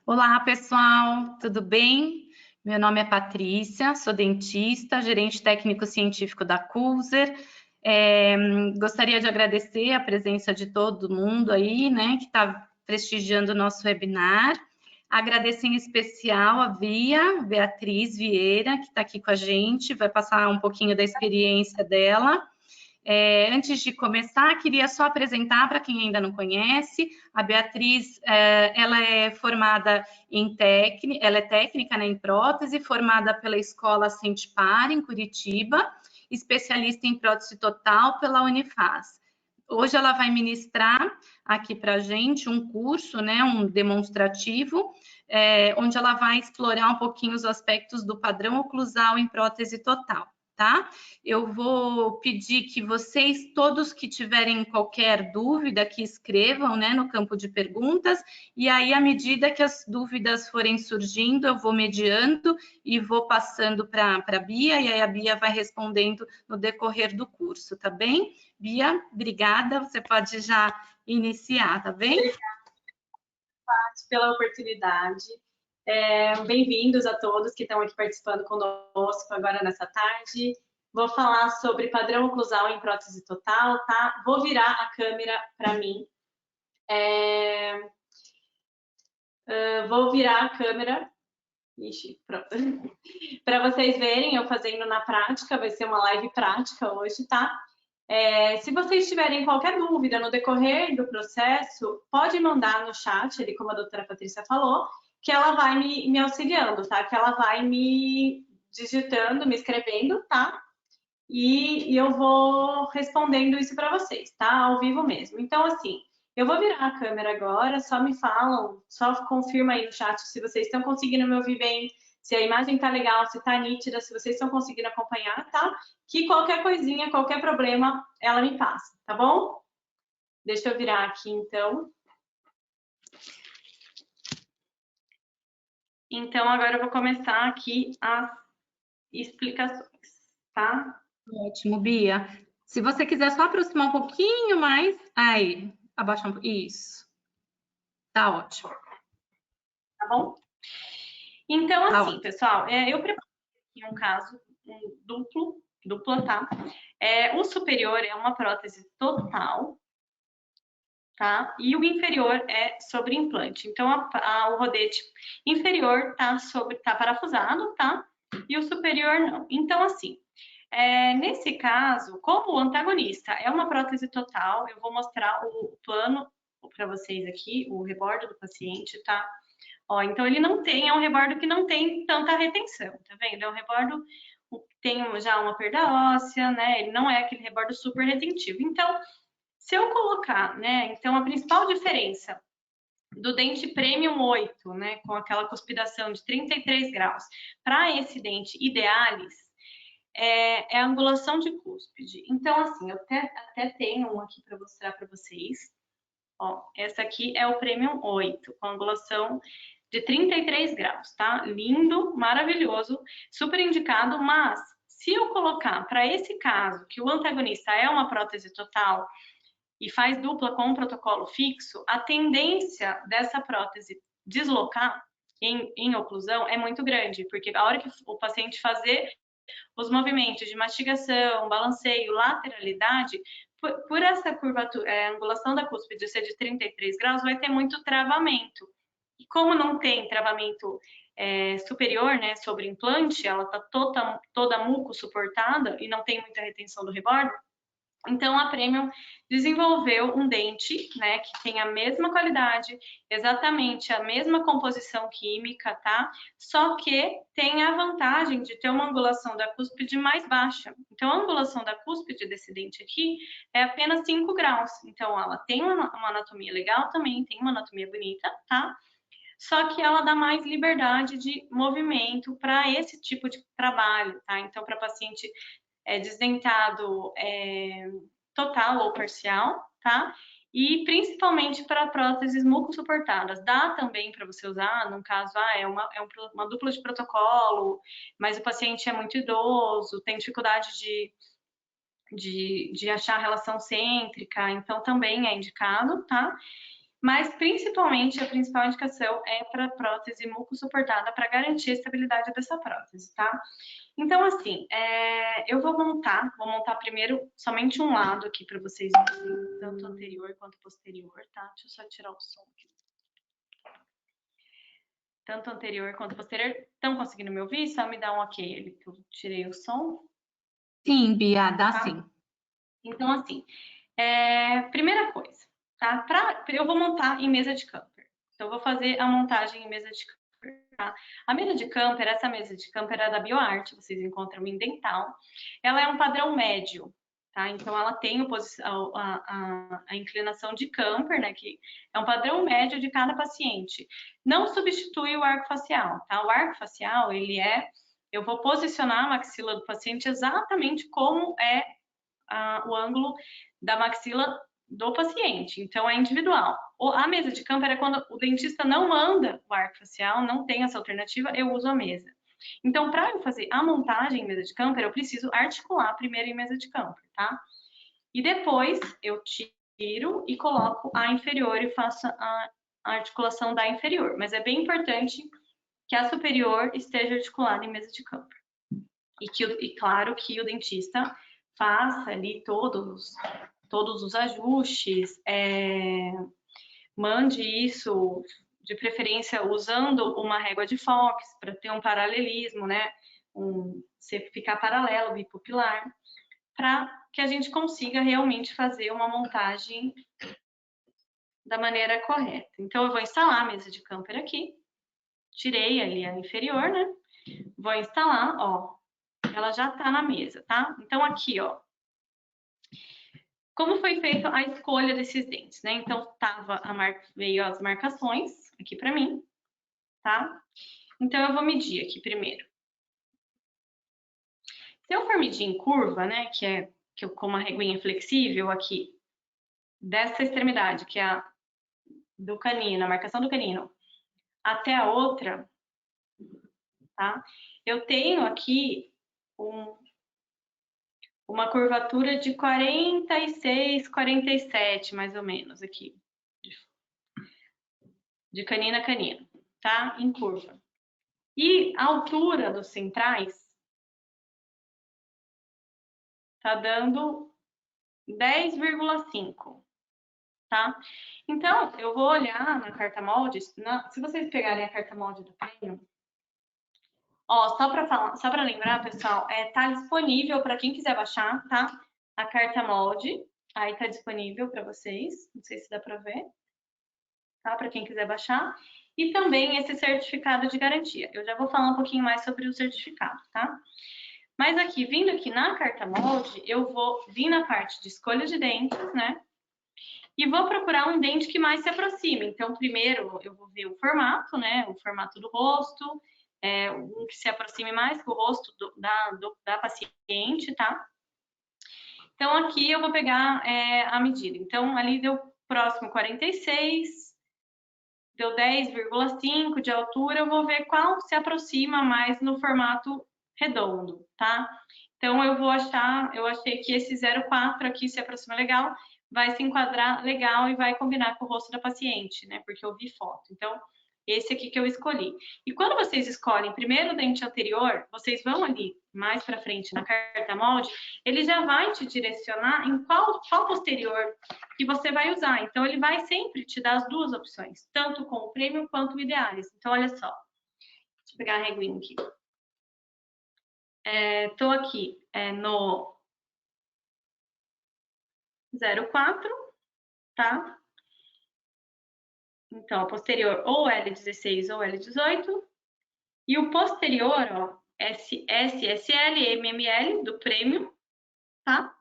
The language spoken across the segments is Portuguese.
Olá, pessoal, tudo bem? Meu nome é Patrícia, sou dentista, gerente técnico-científico da Culzer. Gostaria de agradecer a presença de todo mundo aí, né, que está prestigiando o nosso webinar. Agradeço em especial a Beatriz Vieira, que está aqui com a gente, vai passar um pouquinho da experiência dela. Antes de começar, queria só apresentar para quem ainda não conhece, a Beatriz, ela é formada em técnica, ela é técnica, né, em prótese, formada pela Escola Sentipar, em Curitiba, especialista em prótese total pela Unifaz. Hoje ela vai ministrar aqui para a gente um curso, né, um demonstrativo, onde ela vai explorar um pouquinho os aspectos do padrão oclusal em prótese total. Tá? Eu vou pedir que vocês, todos que tiverem qualquer dúvida, que escrevam, né, no campo de perguntas, e aí, à medida que as dúvidas forem surgindo, eu vou mediando e vou passando para a Bia, e aí a Bia vai respondendo no decorrer do curso, tá bem? Bia, obrigada, você pode já iniciar, tá bem? Obrigada, Paty, pela oportunidade. Bem-vindos a todos que estão aqui participando conosco agora nessa tarde. Vou falar sobre padrão oclusal em prótese total, tá? Vou virar a câmera para mim. Vou virar a câmera. Ixi, pronto. Para vocês verem eu fazendo na prática, vai ser uma live prática hoje, tá? Se vocês tiverem qualquer dúvida no decorrer do processo, pode mandar no chat, ali, como a doutora Patrícia falou, que ela vai me auxiliando, tá? Que ela vai me digitando, me escrevendo, tá? E eu vou respondendo isso para vocês, tá? Ao vivo mesmo. Então, assim, eu vou virar a câmera agora, só me falam, só confirma aí no chat se vocês estão conseguindo me ouvir bem, se a imagem tá legal, se tá nítida, se vocês estão conseguindo acompanhar, tá? Que qualquer coisinha, qualquer problema, ela me passa, tá bom? Deixa eu virar aqui, então. Então, agora eu vou começar aqui as explicações, tá? Ótimo, Bia. Se você quiser só aproximar um pouquinho mais, aí, abaixa um pouquinho, isso. Tá ótimo. Tá bom? Então, assim, ótimo. pessoal, eu preparei aqui um caso duplo, tá? O superior é uma prótese total, tá? E o inferior é sobre implante. Então, o rodete inferior tá parafusado, tá? E o superior não. Então, assim, nesse caso, como o antagonista é uma prótese total, eu vou mostrar o plano para vocês aqui, o rebordo do paciente, tá? Ó, então ele não tem, é um rebordo que não tem tanta retenção, tá vendo? É um rebordo que tem já uma perda óssea, né? Ele não é aquele rebordo super retentivo. Então, se eu colocar, né? Então, a principal diferença do dente Premium 8, né? Com aquela cuspidação de 33 graus, para esse dente Idealis, é a angulação de cúspide. Então, assim, eu até tenho um aqui para mostrar para vocês. Ó, essa aqui é o Premium 8, com angulação de 33 graus, tá? Lindo, maravilhoso, super indicado, mas se eu colocar para esse caso, que o antagonista é uma prótese total e faz dupla com um protocolo fixo, a tendência dessa prótese deslocar em oclusão é muito grande, porque a hora que o paciente fazer os movimentos de mastigação, balanceio, lateralidade, por essa curvatura, angulação da cúspide ser de 33 graus, vai ter muito travamento. E como não tem travamento superior, né, sobre implante, ela está toda muco suportada e não tem muita retenção do rebordo, então a Premium desenvolveu um dente, né, que tem a mesma qualidade, exatamente a mesma composição química, tá? Só que tem a vantagem de ter uma angulação da cúspide mais baixa. Então a angulação da cúspide desse dente aqui é apenas 5 graus. Então ela tem uma anatomia legal também, tem uma anatomia bonita, tá? Só que ela dá mais liberdade de movimento para esse tipo de trabalho, tá? Então, para paciente desdentado total ou parcial, tá? E principalmente para próteses muco-suportadas. Dá também para você usar, num caso, é uma dupla de protocolo, mas o paciente é muito idoso, tem dificuldade de achar relação cêntrica, então também é indicado, tá? mas principalmente a principal indicação é para prótese muco-suportada para garantir a estabilidade dessa prótese, tá? Então, assim, eu vou montar primeiro somente um lado aqui para vocês verem, tanto anterior quanto posterior, tá? Deixa eu só tirar o som aqui. Tanto anterior quanto posterior. Estão conseguindo me ouvir? Só me dá um ok ali que eu tirei o som. Sim, Bia, dá Tá? sim. Então, assim, primeira coisa, tá? Eu vou montar em mesa de camper. Então, eu vou fazer a montagem em mesa de camper, tá? A mesa de camper, essa mesa de camper é da BioArt, vocês encontram em Dental. Ela é um padrão médio, tá? Então, ela tem a inclinação de camper, né? Que é um padrão médio de cada paciente. Não substitui o arco facial, tá? O arco facial, eu vou posicionar a maxila do paciente exatamente como é o ângulo da maxila do paciente. Então, é individual. A mesa de camper é quando o dentista não manda o arco facial, não tem essa alternativa, eu uso a mesa. Então, para eu fazer a montagem em mesa de camper, eu preciso articular primeiro em mesa de camper, tá? E depois eu tiro e coloco a inferior e faço a articulação da inferior. Mas é bem importante que a superior esteja articulada em mesa de camper. E claro que o dentista faça ali todos os ajustes, mande isso, de preferência usando uma régua de Fox para ter um paralelismo, né? Você ficar paralelo, bipupilar, para que a gente consiga realmente fazer uma montagem da maneira correta. Então, eu vou instalar a mesa de camper aqui, tirei ali a inferior, né? Vou instalar, ó, ela já tá na mesa, tá? Então, aqui, ó, como foi feita a escolha desses dentes, né? Então, veio as marcações aqui para mim, tá? Então, eu vou medir aqui primeiro. Se eu for medir em curva, né, com uma reguinha flexível aqui, dessa extremidade, que é a do canino, a marcação do canino, até a outra, tá? Eu tenho aqui uma curvatura de 46, 47, mais ou menos, aqui. De canino a canino, tá? Em curva. E a altura dos centrais tá dando 10,5, tá? Então, eu vou olhar na carta molde, se vocês pegarem a carta molde do prêmio, ó, só para lembrar, pessoal, tá disponível para quem quiser baixar, tá? A carta molde, aí tá disponível para vocês, não sei se dá para ver, tá? Para quem quiser baixar. E também esse certificado de garantia. Eu já vou falar um pouquinho mais sobre o certificado, tá? Mas aqui, vindo aqui na carta molde, eu vou vir na parte de escolha de dentes, né? E vou procurar um dente que mais se aproxime. Então, primeiro eu vou ver o formato, né? O formato do rosto, um que se aproxime mais com o rosto da paciente, tá? Então, aqui eu vou pegar a medida. Então, ali deu próximo 46, deu 10,5 de altura, eu vou ver qual se aproxima mais no formato redondo, tá? Então, eu achei que esse 0,4 aqui se aproxima legal, vai se enquadrar legal e vai combinar com o rosto da paciente, né? Porque eu vi foto. Então, esse aqui que eu escolhi. E quando vocês escolhem primeiro o dente anterior, vocês vão ali mais para frente na carta molde, ele já vai te direcionar em qual posterior que você vai usar. Então, ele vai sempre te dar as duas opções, tanto com o Premium quanto o Idealis. Então, olha só. Deixa eu pegar a reguinha aqui. Tô aqui no 0,4, tá? Então, o posterior ou L16 ou L18. E o posterior, ó, SSL, MML, do Premium, tá?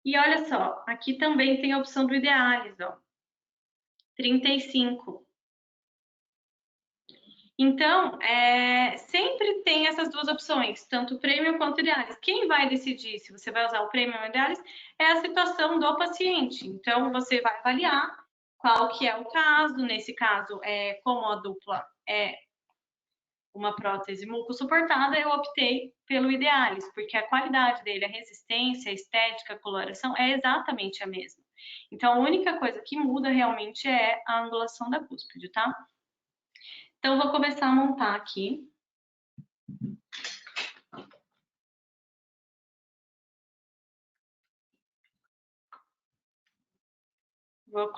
E olha só, aqui também tem a opção do Idealis, ó, 35. Então, sempre tem essas duas opções, tanto o Premium quanto o Idealis. Quem vai decidir se você vai usar o Premium ou o Idealis é a situação do paciente. Então, você vai avaliar qual que é o caso. Nesse caso, como a dupla é uma prótese muco-suportada, eu optei pelo Idealis, porque a qualidade dele, a resistência, a estética, a coloração é exatamente a mesma. Então, a única coisa que muda realmente é a angulação da cúspide, tá? Então, eu vou começar a montar aqui. Vou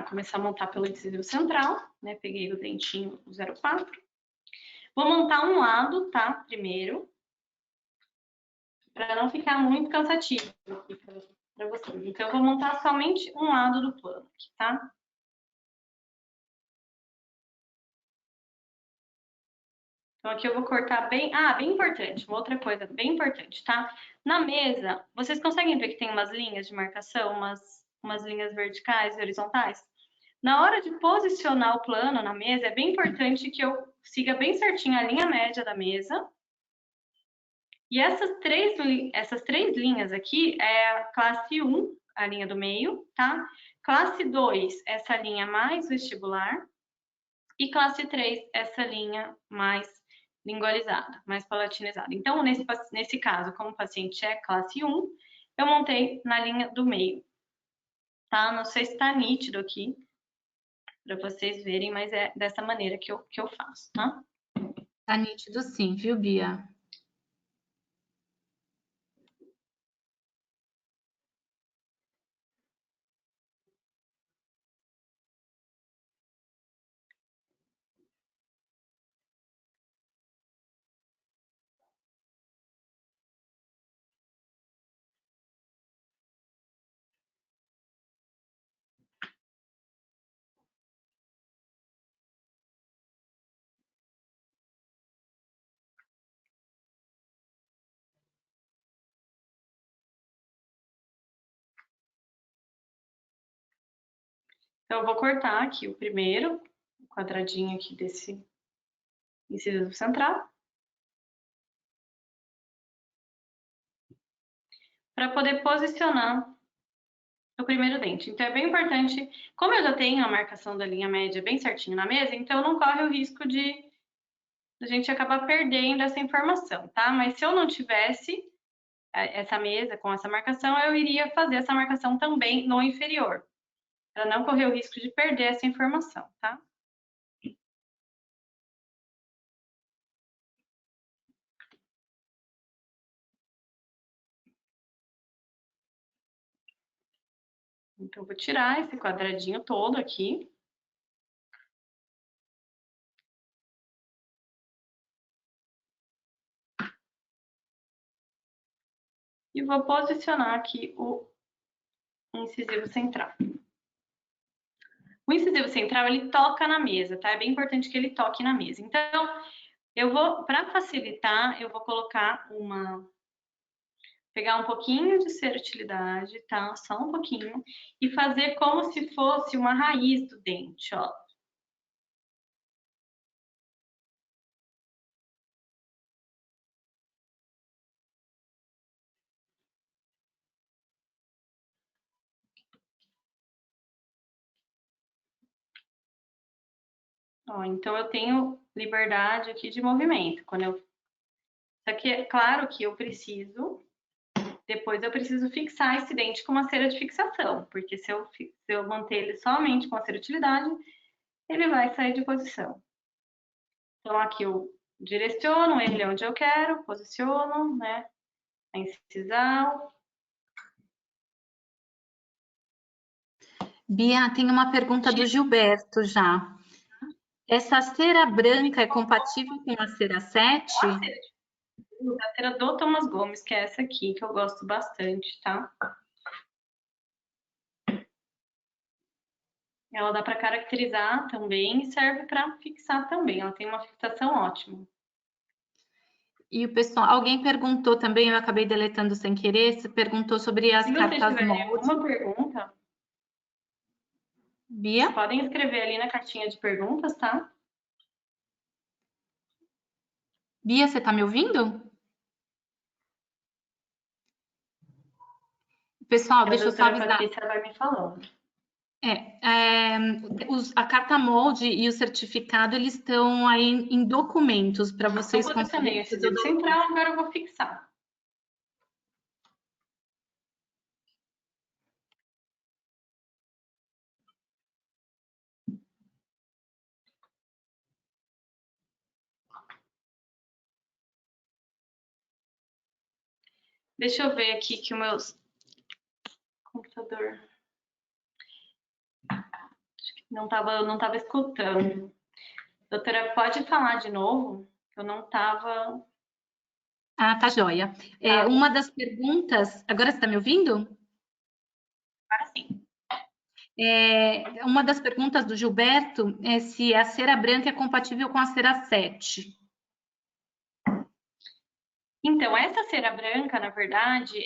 começar a montar pelo incisivo central, né? Peguei o dentinho 04. Vou montar um lado, tá? Primeiro, para não ficar muito cansativo aqui para vocês. Então, eu vou montar somente um lado do plano aqui, tá? Então, aqui eu vou cortar bem... Ah, bem importante, uma outra coisa bem importante, tá? Na mesa, vocês conseguem ver que tem umas linhas de marcação, umas linhas verticais e horizontais? Na hora de posicionar o plano na mesa, é bem importante que eu siga bem certinho a linha média da mesa. E essas três linhas aqui é a classe 1, a linha do meio, tá? Classe 2, essa linha mais vestibular. E classe 3, essa linha mais lingualizada, mais palatinizada. Então, nesse caso, como o paciente é classe 1, eu montei na linha do meio, tá? Não sei se tá nítido aqui, para vocês verem, mas é dessa maneira que eu faço, tá? Tá nítido sim, viu, Bia? Então, eu vou cortar aqui o primeiro quadradinho aqui desse incisivo central. Para poder posicionar o primeiro dente. Então, é bem importante, como eu já tenho a marcação da linha média bem certinho na mesa, então não corre o risco de a gente acabar perdendo essa informação, tá? Mas se eu não tivesse essa mesa com essa marcação, eu iria fazer essa marcação também no inferior, para não correr o risco de perder essa informação, tá? Então, eu vou tirar esse quadradinho todo aqui. E vou posicionar aqui o incisivo central. O incisivo central, ele toca na mesa, tá? É bem importante que ele toque na mesa. Então, eu vou, para facilitar, eu vou colocar pegar um pouquinho de cerutilidade, tá? Só um pouquinho. E fazer como se fosse uma raiz do dente, ó. Ó, então, eu tenho liberdade aqui de movimento. Só que é claro que depois eu preciso fixar esse dente com uma cera de fixação, porque se eu manter ele somente com a cerutilidade, ele vai sair de posição. Então, aqui eu direciono ele onde eu quero, posiciono, né, a incisal. Bia, tem uma pergunta do Gilberto já. Essa cera branca é compatível com a cera 7? A cera do Thomas Gomes, que é essa aqui, que eu gosto bastante, tá? Ela dá para caracterizar também e serve para fixar também. Ela tem uma fixação ótima. E o pessoal, alguém perguntou também, eu acabei deletando sem querer, se perguntou sobre as Se vocês cartas tiverem molde. alguma pergunta, Bia? vocês podem escrever ali na caixinha de perguntas, tá? Bia, você tá me ouvindo? Pessoal, A deixa eu só doutora avisar. Patrícia vai me falando. A carta molde e o certificado, eles estão aí em documentos para Então, vocês posicionei conseguirem esse fazer o dedo central, agora eu vou fixar. Deixa eu ver aqui que o meu computador não tava escutando. Doutora, pode falar de novo? Eu não estava. Ah, tá joia. Tá, Uma das perguntas, agora você está me ouvindo? agora sim. Uma das perguntas do Gilberto é se a cera branca é compatível com a cera 7. Então, essa cera branca, na verdade,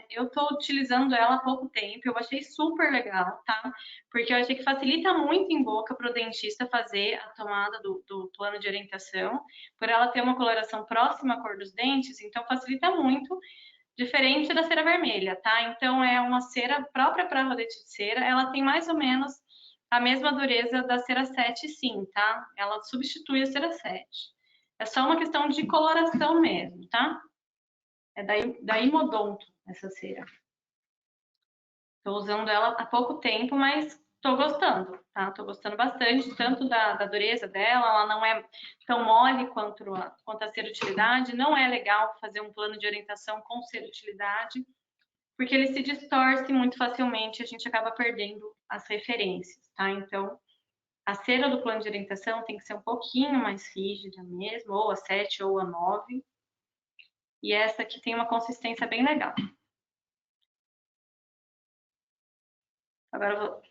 eu estou utilizando ela há pouco tempo. Eu achei super legal, tá? Porque eu achei que facilita muito em boca para o dentista fazer a tomada do plano de orientação, por ela ter uma coloração próxima à cor dos dentes, então facilita muito, diferente da cera vermelha, tá? Então, é uma cera própria para rodete de cera, ela tem mais ou menos a mesma dureza da cera 7, sim, tá? Ela substitui a cera 7. É só uma questão de coloração mesmo, tá? É da Imodonto, essa cera. Tô usando ela há pouco tempo, mas tô gostando, tá? Tô gostando bastante, tanto da dureza dela, ela não é tão mole quanto a cera utilidade. Não é legal fazer um plano de orientação com cera utilidade, porque ele se distorce muito facilmente, a gente acaba perdendo as referências, tá? Então, a cera do plano de orientação tem que ser um pouquinho mais rígida mesmo, ou a 7 ou a 9. E essa aqui tem uma consistência bem legal. Agora eu vou.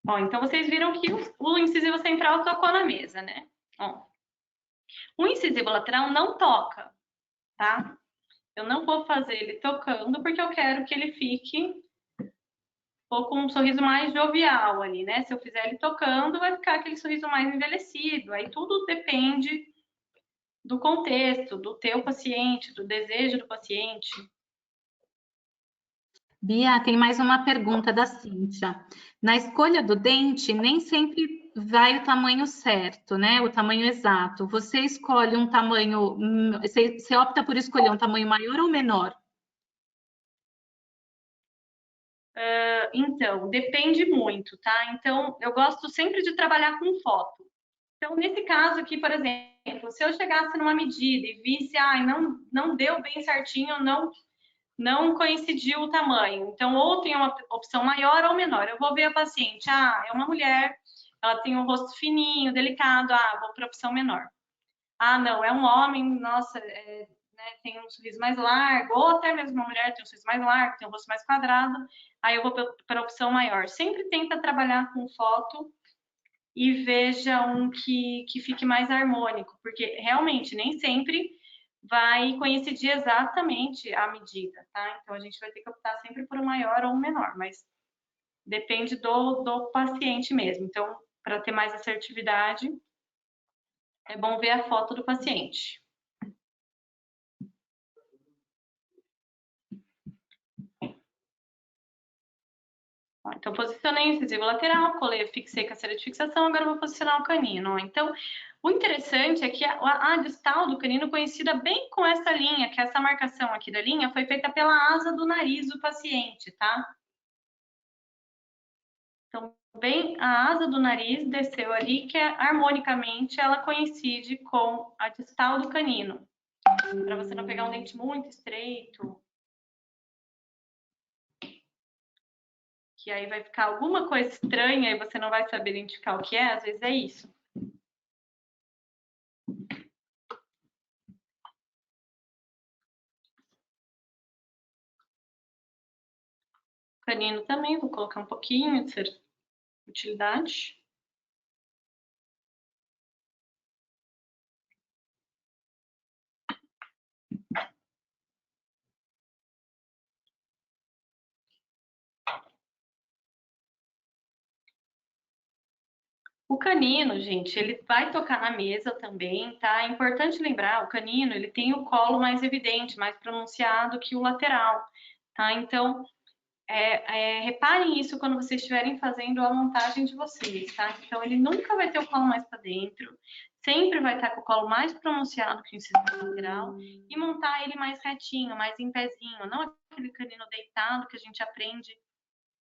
Ó, então vocês viram que o incisivo central tocou na mesa, né? Ó, o incisivo lateral não toca, tá? Eu não vou fazer ele tocando porque eu quero que ele fique ou com um sorriso mais jovial ali, né? Se eu fizer ele tocando, vai ficar aquele sorriso mais envelhecido. Aí tudo depende do contexto, do teu paciente, do desejo do paciente. Bia, tem mais uma pergunta da Cíntia. Na escolha do dente, nem sempre vai o tamanho certo, né? O tamanho exato. Você escolhe um tamanho, você opta por escolher um tamanho maior ou menor? Então, depende muito, tá? Então, eu gosto sempre de trabalhar com foto. Então, nesse caso aqui, por exemplo, se eu chegasse numa medida e visse, não deu bem certinho, não coincidiu o tamanho. Então, ou tem uma opção maior ou menor. Eu vou ver a paciente, é uma mulher, ela tem um rosto fininho, delicado, vou para a opção menor. Não, é um homem, nossa, né, tem um sorriso mais largo, ou até mesmo uma mulher tem um sorriso mais largo, tem um rosto mais quadrado, aí eu vou para a opção maior. Sempre tenta trabalhar com foto e veja um que fique mais harmônico, porque realmente nem sempre vai coincidir exatamente a medida, tá? Então a gente vai ter que optar sempre por um maior ou um menor, mas depende do paciente mesmo. Então, para ter mais assertividade, é bom ver a foto do paciente. Então, posicionei o incisivo lateral, colei, fixei com a cera de fixação, agora eu vou posicionar o canino. Então, o interessante é que a distal do canino coincida bem com essa linha, que essa marcação aqui da linha foi feita pela asa do nariz do paciente, tá? Então, bem, a asa do nariz desceu ali, que harmonicamente ela coincide com a distal do canino. Para você não pegar um dente muito estreito, que aí vai ficar alguma coisa estranha e você não vai saber identificar o que é, às vezes é isso. Canino também, vou colocar um pouquinho de utilidade. O canino, gente, ele vai tocar na mesa também, tá? É importante lembrar, o canino, ele tem o colo mais evidente, mais pronunciado que o lateral, tá? Então, reparem isso quando vocês estiverem fazendo a montagem de vocês, tá? Então, ele nunca vai ter o colo mais para dentro, sempre vai estar com o colo mais pronunciado que o incisivo lateral e montar ele mais retinho, mais em pezinho, não aquele canino deitado que a gente aprende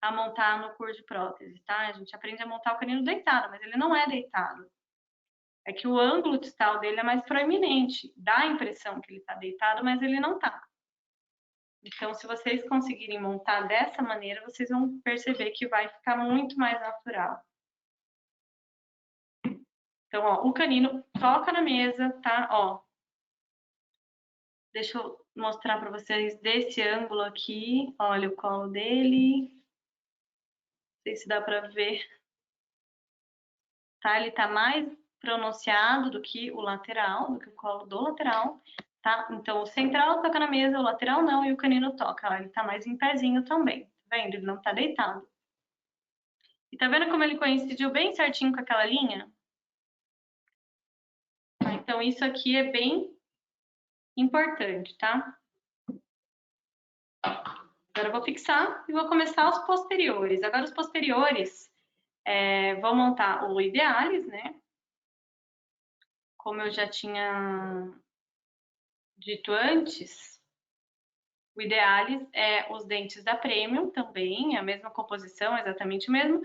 a montar no curso de prótese, tá? A gente aprende a montar o canino deitado, mas ele não é deitado. É que o ângulo distal dele é mais proeminente, dá a impressão que ele está deitado, mas ele não está. Então, se vocês conseguirem montar dessa maneira, vocês vão perceber que vai ficar muito mais natural. Então, ó, o canino toca na mesa, tá? Ó, deixa eu mostrar para vocês desse ângulo aqui. Olha o colo dele. Não sei se dá para ver. Tá? Ele tá mais pronunciado do que o lateral, do que o colo do lateral, tá? Então, o central toca na mesa, o lateral não, e o canino toca. Ó, ele tá mais em pezinho também, tá vendo? Ele não tá deitado. E tá vendo como ele coincidiu bem certinho com aquela linha? Tá? Então, isso aqui é bem importante, tá? Agora eu vou fixar e vou começar os posteriores. Agora, os posteriores, vou montar o idealis, né? Como eu já tinha dito antes, o idealis é os dentes da Premium também, é a mesma composição, exatamente o mesmo,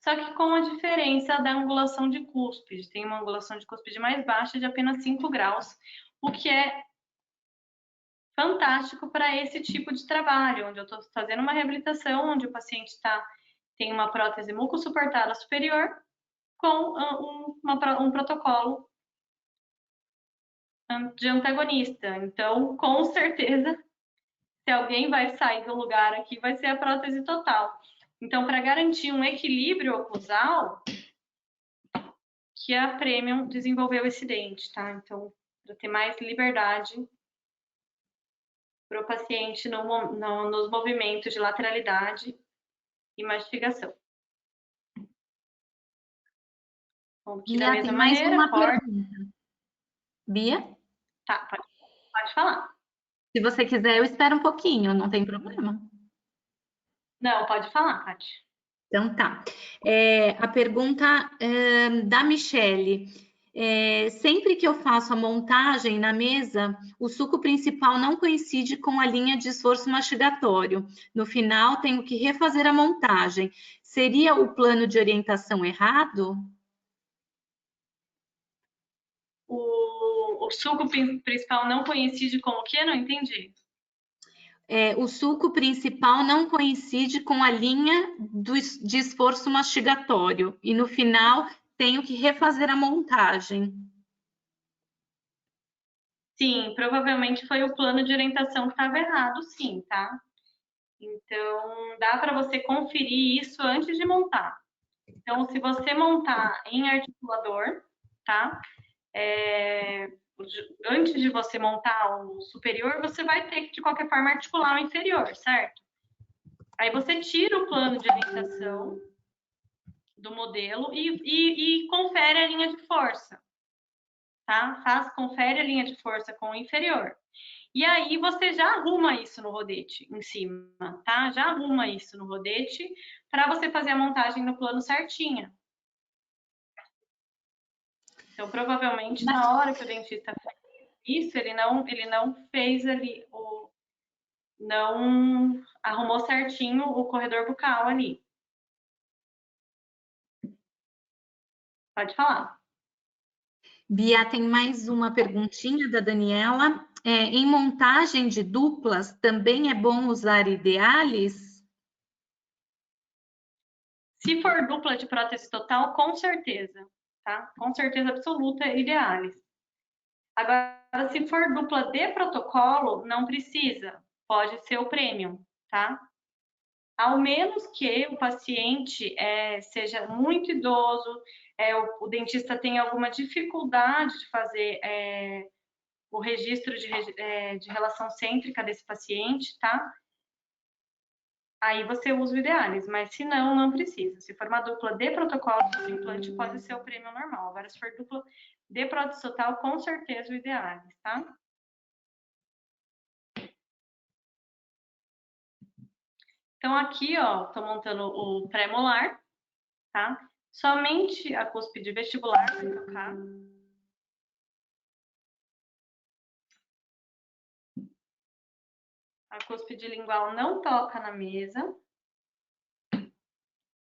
só que com a diferença da angulação de cúspide. Tem uma angulação de cúspide mais baixa de apenas 5 graus, o que é fantástico para esse tipo de trabalho, onde eu estou fazendo uma reabilitação, onde o paciente tem uma prótese mucosuportada superior com um protocolo de antagonista. Então, com certeza, se alguém vai sair do lugar aqui, vai ser a prótese total. Então, para garantir um equilíbrio oclusal, que a Premium desenvolveu esse dente, tá? Então, para ter mais liberdade para o paciente nos movimentos de lateralidade e mastigação. Bom, aqui da Bia, tem mesma mais maneira, uma corta. pergunta. Bia, Tá, pode falar. se você quiser, eu espero um pouquinho, não tem problema. Não, pode falar, Paty. Então tá. A pergunta da Michele. Sempre que eu faço a montagem na mesa, o suco principal não coincide com a linha de esforço mastigatório. No final, tenho que refazer a montagem. Seria o plano de orientação errado? O suco principal não coincide com o quê? Não entendi. O sulco principal não coincide com a linha de esforço mastigatório e no final tenho que refazer a montagem. Sim, provavelmente foi o plano de orientação que estava errado, sim, tá? Então, dá para você conferir isso antes de montar. Então, se você montar em articulador, tá? Antes de você montar o superior, você vai ter que, de qualquer forma, articular o inferior, certo? Aí você tira o plano de orientação do modelo e confere a linha de força, tá? Confere a linha de força com o inferior. E aí você já arruma isso no rodete em cima, tá? Já arruma isso no rodete para você fazer a montagem no plano certinha. Então, provavelmente, na hora que o dentista fez isso, ele não fez ali não arrumou certinho o corredor bucal ali. Pode falar. Bia, tem mais uma perguntinha da Daniela. Em montagem de duplas, também é bom usar ideales? Se for dupla de prótese total, com certeza, tá? Com certeza absoluta, ideales. Agora, se for dupla de protocolo, não precisa. Pode ser o premium, tá? Ao menos que o paciente seja muito idoso, o dentista tenha alguma dificuldade de fazer o registro de relação cêntrica desse paciente, tá? Aí você usa o idealis, mas se não, não precisa. Se for uma dupla de protocolo, o implante pode ser o premium normal. Agora, se for dupla de prótese total, com certeza o idealis, tá? Então, aqui, ó, tô montando o pré-molar, tá? Somente a cúspide vestibular vai tocar. A cúspide lingual não toca na mesa.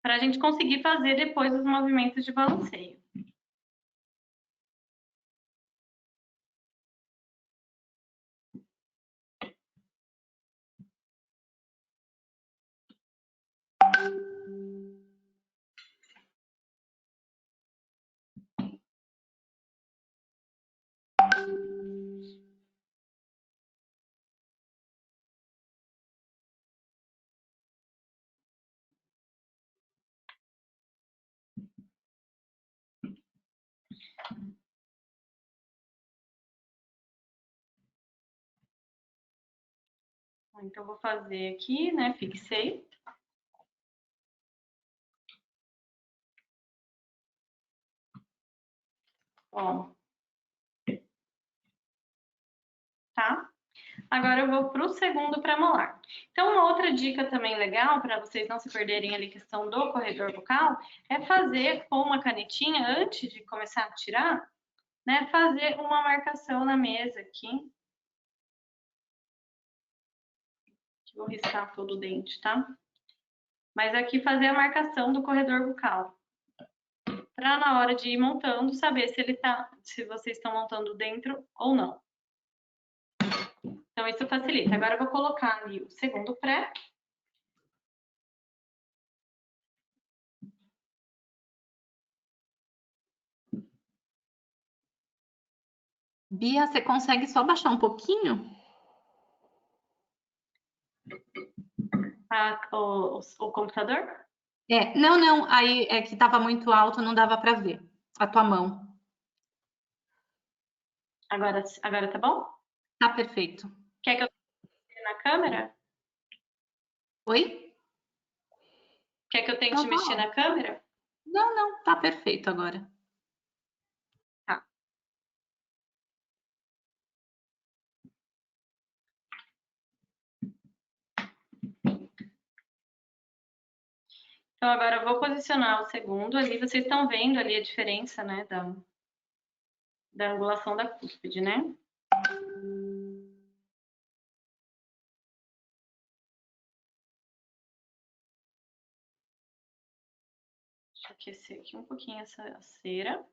Para a gente conseguir fazer depois os movimentos de balanceio. Então, vou fazer aqui, né? Fixei. Ó. Tá? Agora eu vou para o segundo pré-molar. Então, uma outra dica também legal, para vocês não se perderem ali a questão do corredor bucal, é fazer com uma canetinha, antes de começar a tirar, né? Fazer uma marcação na mesa aqui. Vou riscar todo o dente, tá? Mas aqui fazer a marcação do corredor bucal. Para na hora de ir montando, saber se vocês estão montando dentro ou não. Então, isso facilita. Agora eu vou colocar ali o segundo pré. Bia, você consegue só baixar um pouquinho? O computador? Não, aí é que estava muito alto, não dava para ver a tua mão. Agora tá bom? Tá perfeito. Quer que eu tente na câmera? Oi? Quer que eu tente Não, tá mexer ótimo. na câmera? Não, tá perfeito agora. Tá. Então, agora eu vou posicionar o segundo ali. Vocês estão vendo ali a diferença, né, da angulação da cúspide, né? Deixa eu aquecer aqui um pouquinho essa cera.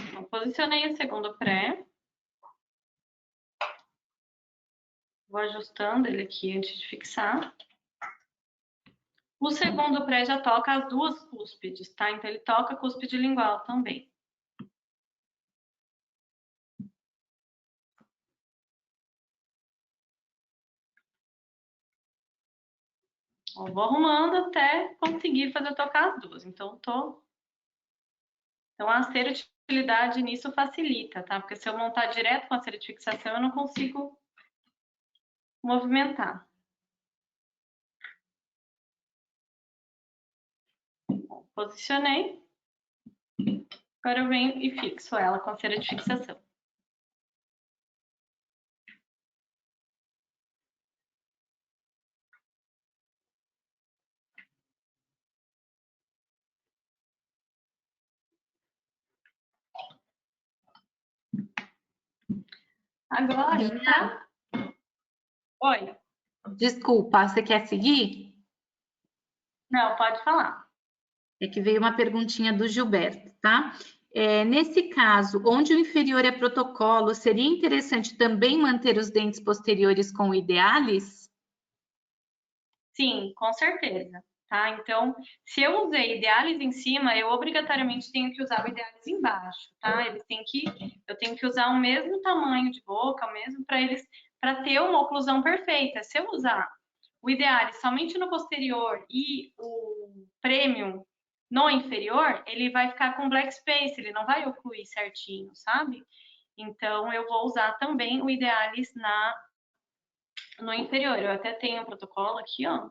Então, posicionei o segundo pré. Vou ajustando ele aqui antes de fixar. O segundo pré já toca as duas cúspides, tá? Então, ele toca a cúspide lingual também. Ó, vou arrumando até conseguir fazer tocar as duas. Então, a cera de utilidade nisso facilita, tá? Porque se eu montar direto com a cera de fixação, eu não consigo movimentar. Bom, posicionei. Agora eu venho e fixo ela com a cera de fixação. Agora, tá? Oi. Desculpa, você quer seguir? Não, pode falar. É que veio uma perguntinha do Gilberto, tá? Nesse caso, onde o inferior é protocolo, seria interessante também manter os dentes posteriores com o idealis? Sim, com certeza. Tá? Então, se eu usei ideálise em cima, eu obrigatoriamente tenho que usar o ideálise embaixo, tá? Eu tenho que usar o mesmo tamanho de boca, o mesmo para ter uma oclusão perfeita. Se eu usar o ideálise somente no posterior e o premium no inferior, ele vai ficar com black space, ele não vai ocluir certinho, sabe? Então, eu vou usar também o ideálise no inferior. Eu até tenho um protocolo aqui, ó,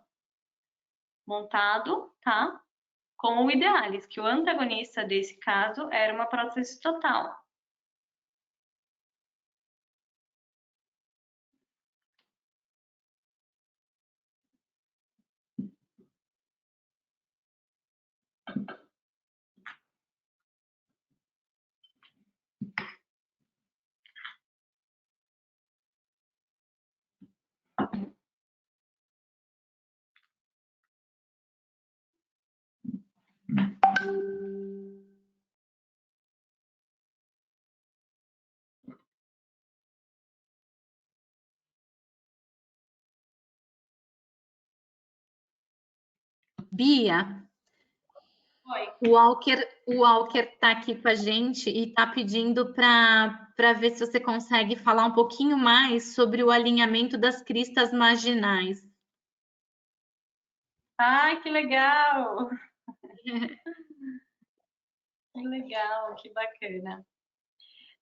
montado, tá? Com o idealis, que o antagonista desse caso era uma prótese total. Bia, O Walker tá aqui com a gente e tá pedindo para ver se você consegue falar um pouquinho mais sobre o alinhamento das cristas marginais. Ai, que legal! Que legal, que bacana.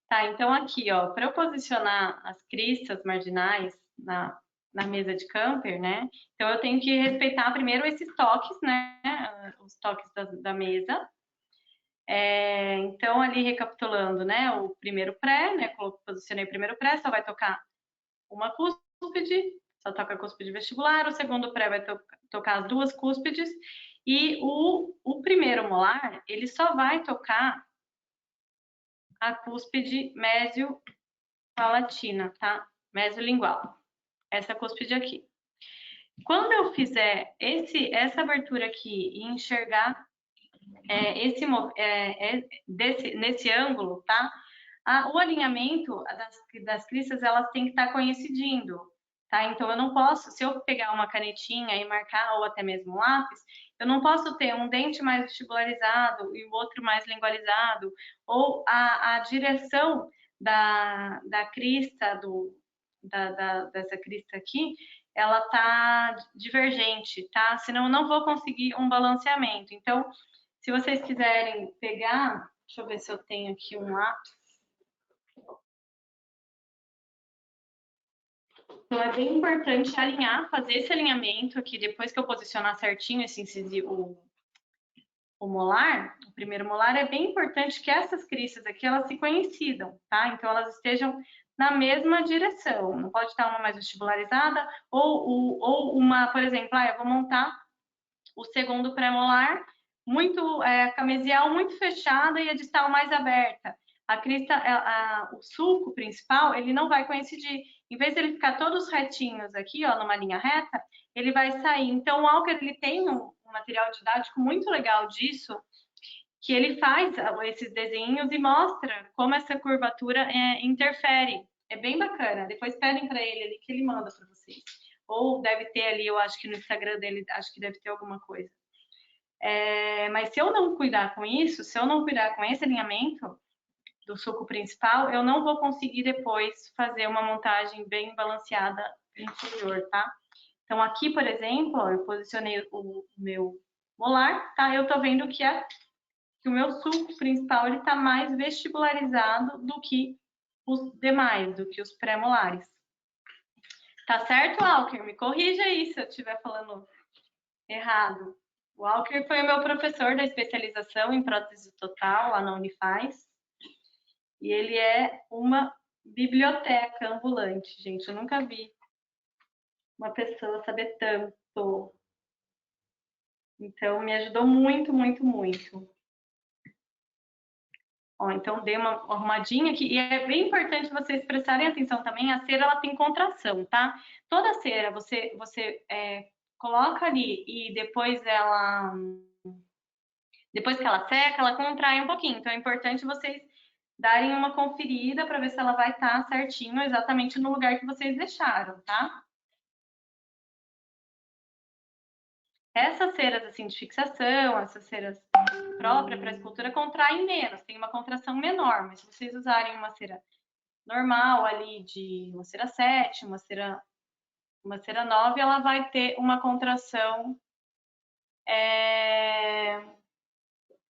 Tá, então aqui, ó, para eu posicionar as cristas marginais na mesa de camper, né? Então eu tenho que respeitar primeiro esses toques, né? Os toques da mesa. Então, ali recapitulando, né? O primeiro pré, né? Posicionei o primeiro pré, só vai tocar uma cúspide, só toca a cúspide vestibular. O segundo pré vai tocar as duas cúspides. E o primeiro molar, ele só vai tocar a cúspide mésio-palatina, tá? Mésiolingual. Essa cúspide aqui. Quando eu fizer essa abertura aqui e enxergar nesse ângulo, tá? O alinhamento das cristas, elas têm que estar coincidindo, tá? Então, eu não posso, se eu pegar uma canetinha e marcar, ou até mesmo um lápis, eu não posso ter um dente mais vestibularizado e o outro mais lingualizado, ou a direção da crista, dessa crista aqui, ela tá divergente, tá? Senão eu não vou conseguir um balanceamento. Então, se vocês quiserem pegar, deixa eu ver se eu tenho aqui um lápis. Então, é bem importante alinhar, fazer esse alinhamento aqui, depois que eu posicionar certinho esse incisivo, o molar, o primeiro molar, é bem importante que essas cristas aqui, elas se coincidam, tá? Então, elas estejam na mesma direção. Não pode estar uma mais vestibularizada ou uma, por exemplo, eu vou montar o segundo pré-molar muito com a mesial muito fechada e a distal mais aberta. A crista, o sulco principal, ele não vai coincidir. Em vez de ele ficar todos retinhos aqui, ó, numa linha reta, ele vai sair. Então, o Walker, ele tem um material didático muito legal disso, que ele faz esses desenhos e mostra como essa curvatura interfere. É bem bacana. Depois pedem para ele ali que ele manda para vocês. Ou deve ter ali, eu acho que no Instagram dele, acho que deve ter alguma coisa. Mas se eu não cuidar com isso, se eu não cuidar com esse alinhamento do sulco principal, eu não vou conseguir depois fazer uma montagem bem balanceada inferior, tá? Então, aqui, por exemplo, ó, eu posicionei o meu molar, tá? Eu tô vendo que o meu sulco principal, ele tá mais vestibularizado do que os demais, do que os pré-molares. Tá certo, Walker? Me corrija aí se eu estiver falando errado. O Walker foi o meu professor da especialização em prótese total lá na Unifaz. E ele é uma biblioteca ambulante, gente. Eu nunca vi uma pessoa saber tanto. Então, me ajudou muito, muito, muito. Ó, então, dei uma arrumadinha aqui. E é bem importante vocês prestarem atenção também. A cera, ela tem contração, tá? Toda cera, você coloca ali e depois que ela seca, ela contrai um pouquinho. Então, é importante vocês darem uma conferida para ver se ela vai estar certinho, exatamente no lugar que vocês deixaram, tá? Essas ceras assim de fixação, essas ceras próprias para a escultura contraem menos, tem uma contração menor, mas se vocês usarem uma cera normal ali de uma cera 7, uma cera 9, ela vai ter uma contração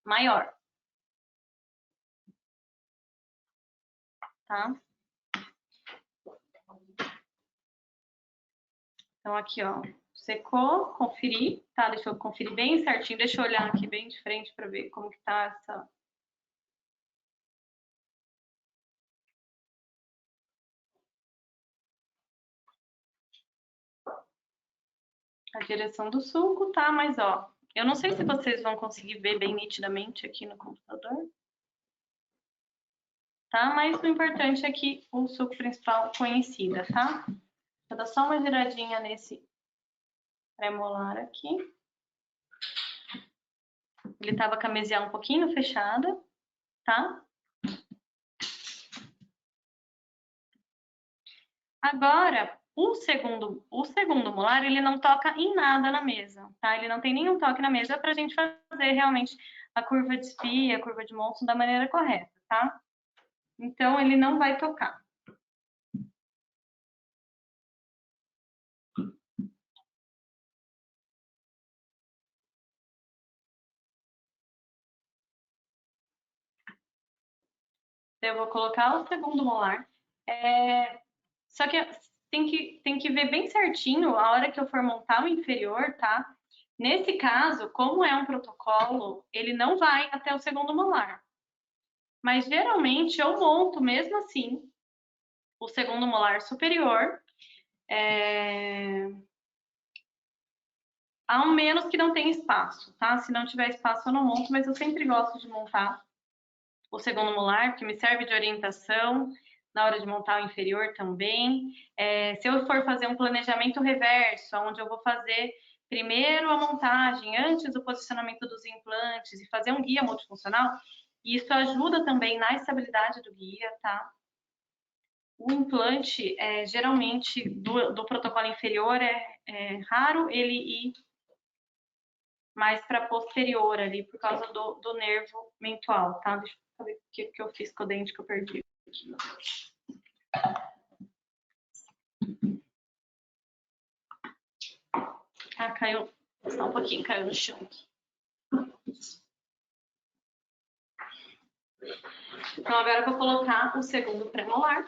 maior, tá? Então aqui, ó, secou, conferi, tá? Deixa eu conferir bem certinho, deixa eu olhar aqui bem de frente para ver como que tá a direção do sulco, tá? Mas, ó, eu não sei se vocês vão conseguir ver bem nitidamente aqui no computador, tá? Mas o importante é que o sulco principal coincida, tá? Vou dar só uma giradinha nesse premolar aqui. Ele tava com a mesial um pouquinho fechada, tá? Agora, o segundo molar, ele não toca em nada na mesa, tá? Ele não tem nenhum toque na mesa pra gente fazer realmente a curva de Spee, a curva de Monson da maneira correta, tá? Então, ele não vai tocar. Eu vou colocar o segundo molar. Só que tem que ver bem certinho a hora que eu for montar o inferior, tá? Nesse caso, como é um protocolo, ele não vai até o segundo molar. Mas geralmente eu monto mesmo assim o segundo molar superior, ao menos que não tenha espaço, tá? Se não tiver espaço eu não monto, mas eu sempre gosto de montar o segundo molar, porque me serve de orientação na hora de montar o inferior também. Se eu for fazer um planejamento reverso, onde eu vou fazer primeiro a montagem, antes do posicionamento dos implantes, e fazer um guia multifuncional, isso ajuda também na estabilidade do guia, tá? O implante, geralmente, do protocolo inferior, é raro ele ir mais para posterior ali, por causa do nervo mental, tá? Deixa eu ver o que eu fiz com o dente que eu perdi aqui, meu Deus. Ah, caiu, só um pouquinho, caiu no chão aqui. Então, agora eu vou colocar o segundo premolar.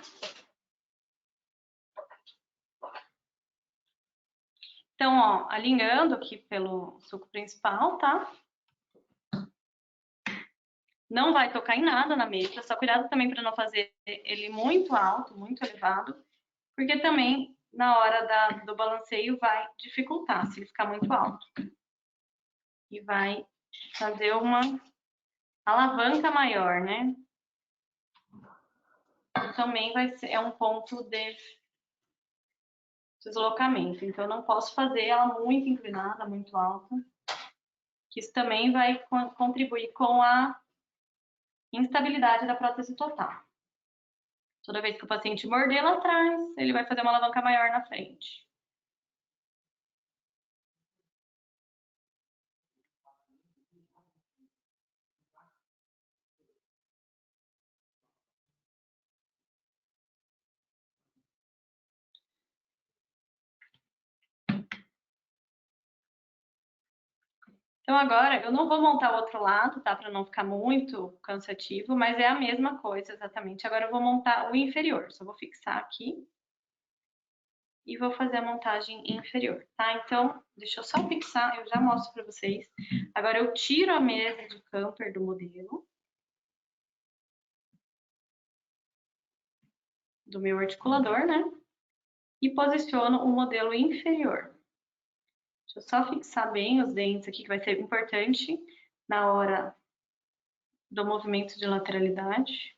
Então, ó, alinhando aqui pelo sulco principal, tá? Não vai tocar em nada na mesa, só cuidado também para não fazer ele muito alto, muito elevado, porque também na hora do balanceio vai dificultar se ele ficar muito alto. E vai fazer uma alavanca maior, né? E também é um ponto de deslocamento, então eu não posso fazer ela muito inclinada, muito alta, que isso também vai contribuir com a instabilidade da prótese total. Toda vez que o paciente morder lá atrás, ele vai fazer uma alavanca maior na frente. Então agora eu não vou montar o outro lado, tá? Para não ficar muito cansativo, mas é a mesma coisa exatamente. Agora eu vou montar o inferior, só vou fixar aqui e vou fazer a montagem inferior, tá? Então, deixa eu só fixar, eu já mostro para vocês. Agora eu tiro a mesa de camper do modelo, do meu articulador, né? E posiciono o modelo inferior. Deixa eu só fixar bem os dentes aqui, que vai ser importante na hora do movimento de lateralidade.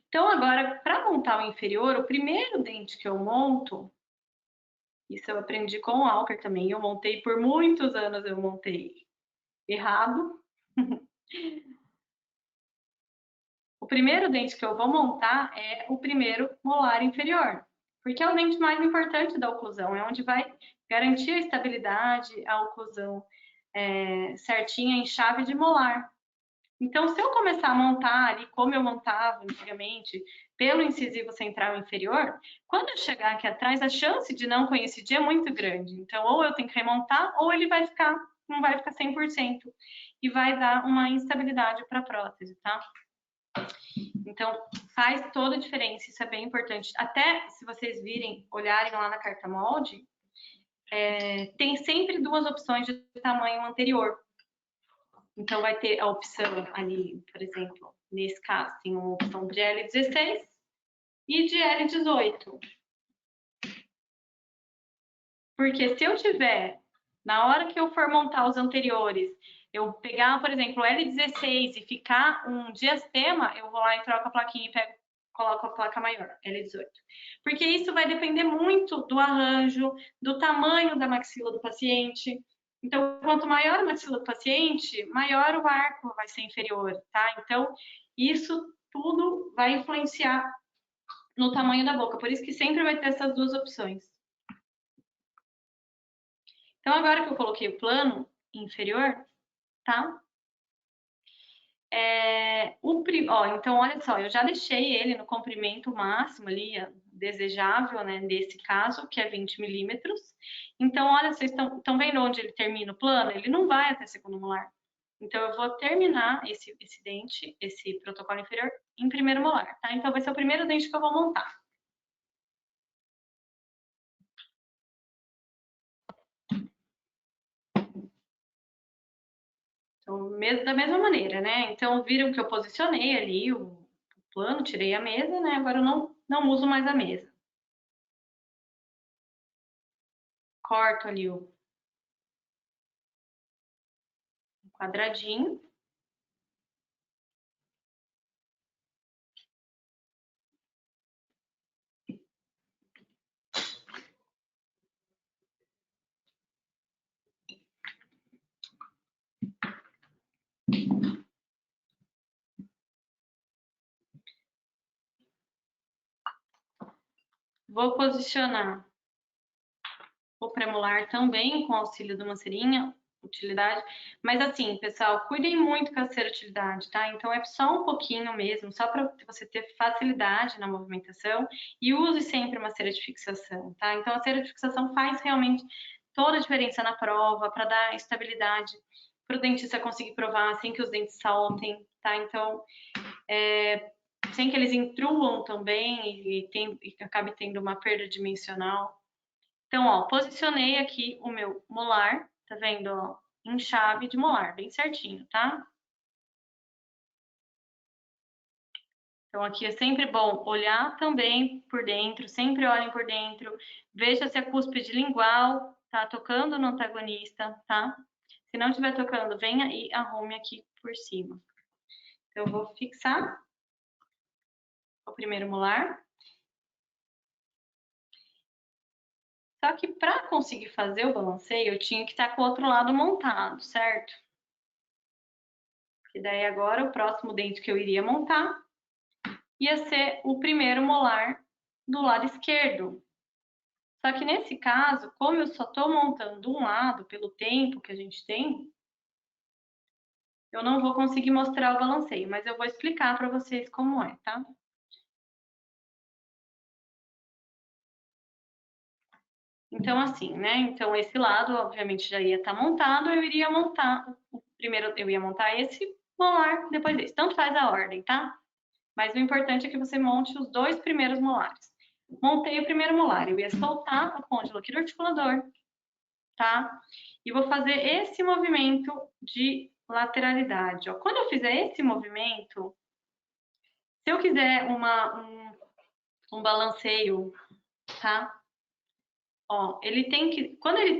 Então, agora, para montar o inferior, o primeiro dente que eu monto, isso eu aprendi com o Alker também, eu montei por muitos anos, eu montei errado. O primeiro dente que eu vou montar é o primeiro molar inferior, porque é o dente mais importante da oclusão, é onde vai garantir a estabilidade, a oclusão certinha em chave de molar. Então, se eu começar a montar ali como eu montava antigamente, pelo incisivo central inferior, quando eu chegar aqui atrás, a chance de não coincidir é muito grande. Então, ou eu tenho que remontar, ou ele vai ficar, não vai ficar 100%. E vai dar uma instabilidade para a prótese, tá? Então, faz toda a diferença, isso é bem importante. Até se vocês virem, olharem lá na carta molde, tem sempre duas opções de tamanho anterior. Então, vai ter a opção ali, por exemplo, nesse caso, tem uma opção de L16 e de L18. Porque se eu tiver, na hora que eu for montar os anteriores, eu pegar, por exemplo, o L16 e ficar um diastema, eu vou lá e troco a plaquinha e coloco a placa maior, L18. Porque isso vai depender muito do arranjo, do tamanho da maxila do paciente. Então, quanto maior a maxila do paciente, maior o arco vai ser inferior, tá? Então, isso tudo vai influenciar no tamanho da boca. Por isso que sempre vai ter essas duas opções. Então, agora que eu coloquei o plano inferior, tá? Então, olha só, eu já deixei ele no comprimento máximo ali, desejável, né, nesse caso, que é 20 milímetros. Então, olha, vocês estão vendo onde ele termina o plano? Ele não vai até segundo molar. Então, eu vou terminar esse dente, esse protocolo inferior, em primeiro molar, tá? Então, vai ser o primeiro dente que eu vou montar. Então, da mesma maneira, né? Então, viram que eu posicionei ali o plano, tirei a mesa, né? Agora eu não uso mais a mesa. Corto ali o quadradinho. Vou posicionar o premolar também com auxílio de uma cerinha, utilidade. Mas assim, pessoal, cuidem muito com a cera utilidade, tá? Então é só um pouquinho mesmo, só para você ter facilidade na movimentação e use sempre uma cera de fixação, tá? Então a cera de fixação faz realmente toda a diferença na prova para dar estabilidade para o dentista conseguir provar sem que os dentes saltem, tá? Então, sem que eles intruam também e acabe tendo uma perda dimensional. Então, ó, posicionei aqui o meu molar, tá vendo, ó, em chave de molar, bem certinho, tá? Então, aqui é sempre bom olhar também por dentro, sempre olhem por dentro, veja se a cúspide lingual tá tocando no antagonista, tá? Se não estiver tocando, venha e arrume aqui por cima. Então, eu vou fixar o primeiro molar. Só que para conseguir fazer o balanceio, eu tinha que estar com o outro lado montado, certo? Porque daí agora o próximo dente que eu iria montar ia ser o primeiro molar do lado esquerdo. Só que nesse caso, como eu só estou montando um lado pelo tempo que a gente tem, eu não vou conseguir mostrar o balanceio, mas eu vou explicar para vocês como é, tá? Então, assim, né? Então, esse lado, obviamente, já ia estar montado, eu iria montar o primeiro, eu ia montar esse molar depois desse. Tanto faz a ordem, tá? Mas o importante é que você monte os dois primeiros molares. Montei o primeiro molar, eu ia soltar a côndilo aqui do articulador, tá? E vou fazer esse movimento de lateralidade, ó. Quando eu fizer esse movimento, se eu quiser um balanceio, tá? Ó, ele tem que, quando ele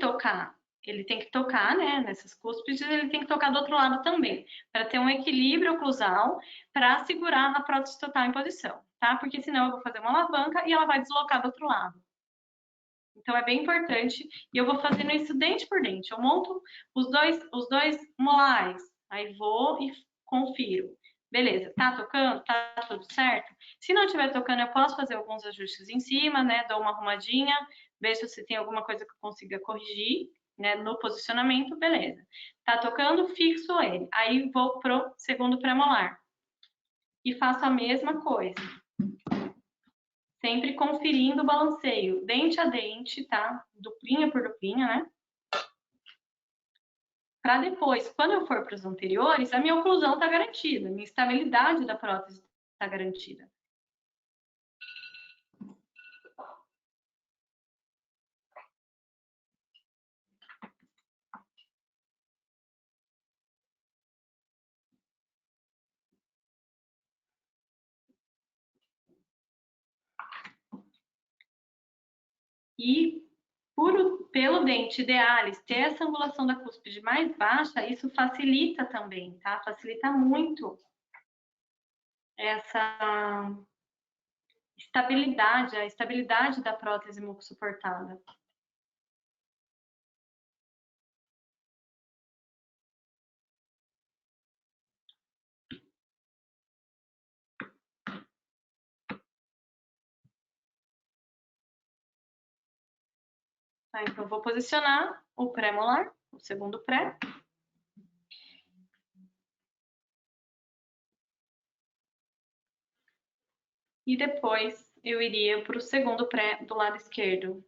tem que tocar, né, nessas cúspides, ele tem que tocar do outro lado também, para ter um equilíbrio oclusal, para segurar a prótese total em posição, tá? Porque senão eu vou fazer uma alavanca e ela vai deslocar do outro lado. Então é bem importante, e eu vou fazendo isso dente por dente. Eu monto os dois molares, aí vou e confiro. Beleza, tá tocando? Tá tudo certo? Se não estiver tocando, eu posso fazer alguns ajustes em cima, né? Dou uma arrumadinha, vejo se tem alguma coisa que eu consiga corrigir, né? No posicionamento, beleza. Tá tocando? Fixo ele. Aí vou pro segundo pré-molar. E faço a mesma coisa. Sempre conferindo o balanceio, dente a dente, tá? Duplinha por duplinha, né? Para depois, quando eu for para os anteriores, a minha oclusão está garantida, a minha estabilidade da prótese está garantida. E pelo dente idealis ter essa angulação da cúspide mais baixa, isso facilita também, tá? Facilita muito essa estabilidade, a estabilidade da prótese mucosuportada. Tá, então, vou posicionar o pré-molar, o segundo pré. E depois eu iria para o segundo pré do lado esquerdo.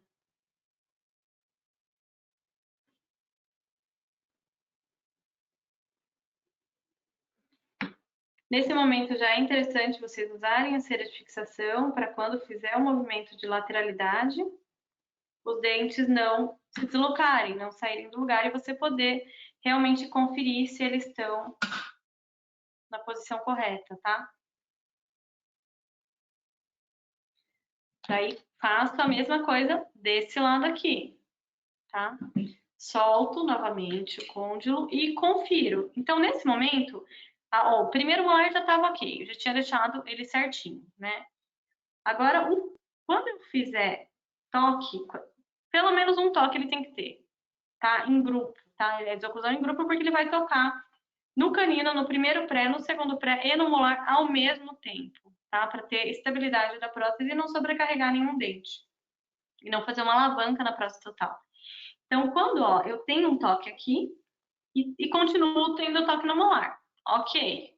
Nesse momento já é interessante vocês usarem a cera de fixação para quando fizer o movimento de lateralidade, os dentes não se deslocarem, não saírem do lugar e você poder realmente conferir se eles estão na posição correta, tá? Daí faço a mesma coisa desse lado aqui, tá? Solto novamente o côndilo e confiro. Então, nesse momento, o primeiro molar já estava ok, eu já tinha deixado ele certinho, né? Agora, quando eu fizer toque, pelo menos um toque ele tem que ter, tá? Em grupo, tá? É desoclusão em grupo porque ele vai tocar no canino, no primeiro pré, no segundo pré e no molar ao mesmo tempo, tá? Para ter estabilidade da prótese e não sobrecarregar nenhum dente. E não fazer uma alavanca na prótese total. Então, quando, ó, eu tenho um toque aqui e continuo tendo toque no molar, ok.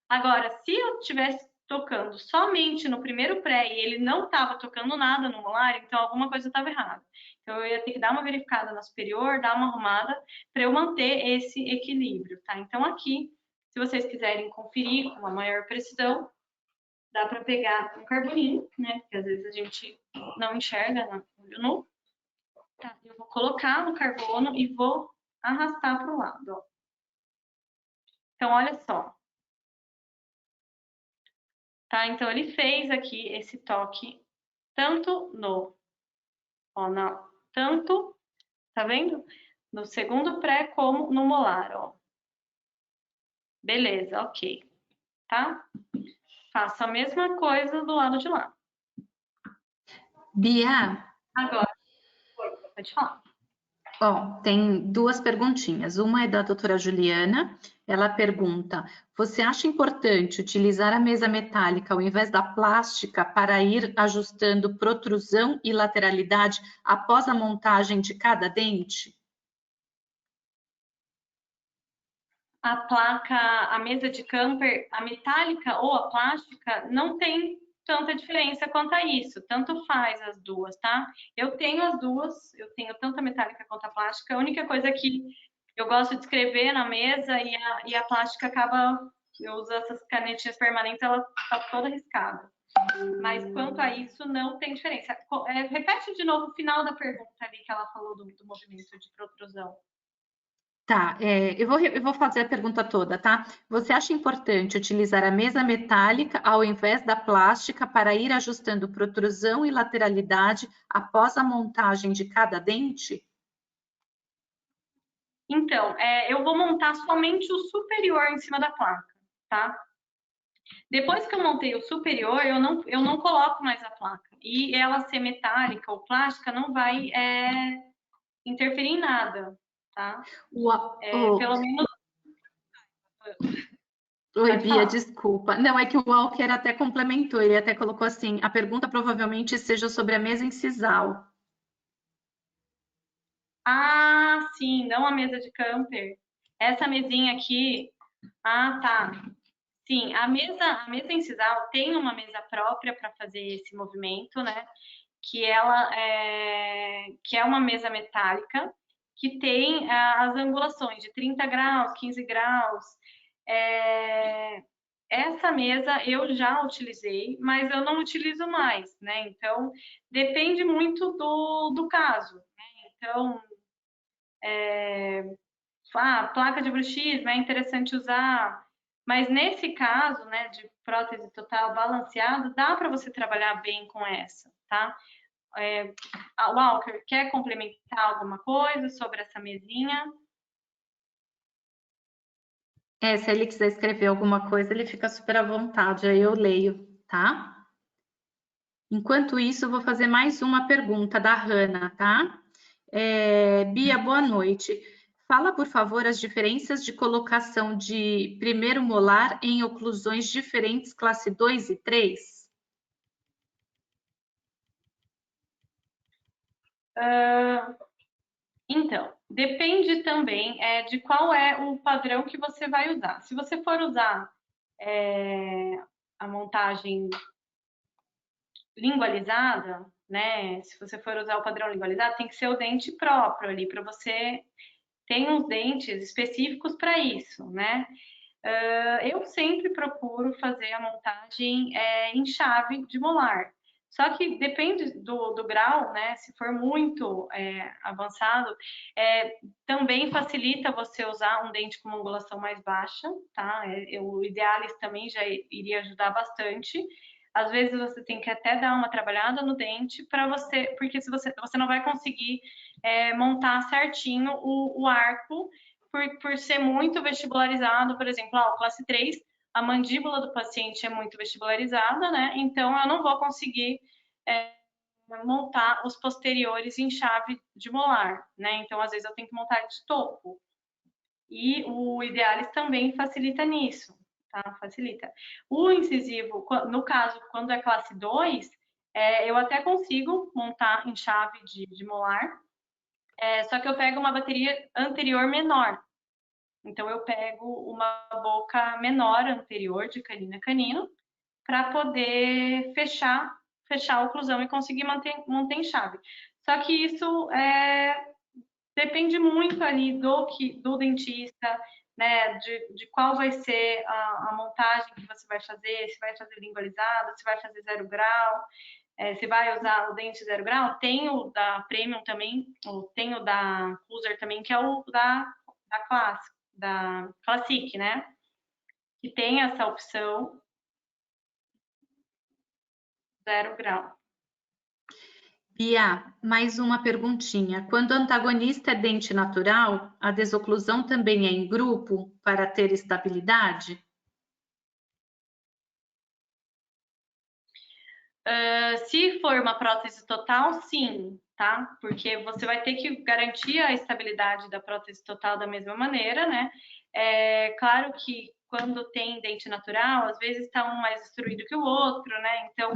Agora, se eu tivesse tocando somente no primeiro pré e ele não estava tocando nada no molar, então alguma coisa estava errada. Então, eu ia ter que dar uma verificada na superior, dar uma arrumada para eu manter esse equilíbrio, tá? Então, aqui, se vocês quiserem conferir com uma maior precisão, dá para pegar um carboninho, né? Porque às vezes a gente não enxerga no olho nu. Tá, eu vou colocar no carbono e vou arrastar para o lado, ó. Então, olha só. Tá? Então, ele fez aqui esse toque tanto no, ó, tanto, tá vendo? No segundo pré como no molar, ó. Beleza, ok. Tá? Faço a mesma coisa do lado de lá. Bia, Agora, pode falar. ó, tem duas perguntinhas. Uma é da doutora Juliana. Ela pergunta: você acha importante utilizar a mesa metálica ao invés da plástica para ir ajustando protrusão e lateralidade após a montagem de cada dente? A placa, a mesa de camper, a metálica ou a plástica, não tem tanta diferença quanto a isso. Tanto faz as duas, tá? Eu tenho as duas, eu tenho tanto a metálica quanto a plástica. A única coisa é que eu gosto de escrever na mesa e a plástica acaba. Eu uso essas canetinhas permanentes, ela tá toda riscada. Mas quanto a isso, não tem diferença. Repete de novo o final da pergunta ali que ela falou do movimento de protrusão. Tá, eu vou fazer a pergunta toda, tá? Você acha importante utilizar a mesa metálica ao invés da plástica para ir ajustando protrusão e lateralidade após a montagem de cada dente? Então, eu vou montar somente o superior em cima da placa, tá? Depois que eu montei o superior, eu não coloco mais a placa. E ela ser metálica ou plástica não vai interferir em nada, tá? Pelo menos. Oi, Pode Bia, falar. desculpa. Não, é que o Walker até complementou, ele até colocou assim: a pergunta provavelmente seja sobre a mesa incisal. Ah, sim, não a mesa de camper. Essa mesinha aqui. Ah, tá. Sim, a mesa incisal tem uma mesa própria para fazer esse movimento, né? Que é uma mesa metálica que tem as angulações de 30 graus, 15 graus. Essa mesa eu já utilizei, mas eu não utilizo mais, né? Então, depende muito do caso, né? Então, placa de bruxismo é interessante usar, mas nesse caso, né, de prótese total balanceado, dá para você trabalhar bem com essa, tá? Walker, quer complementar alguma coisa sobre essa mesinha? Se ele quiser escrever alguma coisa, ele fica super à vontade, aí eu leio, tá? Enquanto isso, eu vou fazer mais uma pergunta da Hanna, tá? Bia, boa noite. Fala, por favor, as diferenças de colocação de primeiro molar em oclusões diferentes, classe 2 e 3? Então, depende também de qual é o padrão que você vai usar. Se você for usar a montagem lingualizada, né? Se você for usar o padrão lingualizado, tem que ser o dente próprio ali, para você ter uns dentes específicos para isso, né? Eu sempre procuro fazer a montagem em chave de molar. Só que depende do grau, né? Se for muito avançado, também facilita você usar um dente com uma angulação mais baixa, tá? O Idealis também já iria ajudar bastante. Às vezes você tem que até dar uma trabalhada no dente para você, porque se você não vai conseguir montar certinho o arco por ser muito vestibularizado, por exemplo, o classe 3, a mandíbula do paciente é muito vestibularizada, né? Então eu não vou conseguir montar os posteriores em chave de molar, né? Então às vezes eu tenho que montar de topo. E o Idealis também facilita nisso, tá? Facilita. O incisivo, no caso, quando é classe 2, eu até consigo montar em chave de molar, só que eu pego uma bateria anterior menor. Então, eu pego uma boca menor anterior, de canino a canino, para poder fechar a oclusão e conseguir manter em chave. Só que isso depende muito ali do dentista, né, de qual vai ser a montagem que você vai fazer, se vai fazer lingualizada, se vai fazer 0 grau, se vai usar o dente 0 grau. Tem o da Premium também, tem o da Cruiser também, que é o da Classic, né, que tem essa opção 0 grau. Bia, mais uma perguntinha. Quando o antagonista é dente natural, a desoclusão também é em grupo para ter estabilidade? Se for uma prótese total, sim, tá? Porque você vai ter que garantir a estabilidade da prótese total da mesma maneira, né? Claro que quando tem dente natural, às vezes está um mais destruído que o outro, né? Então,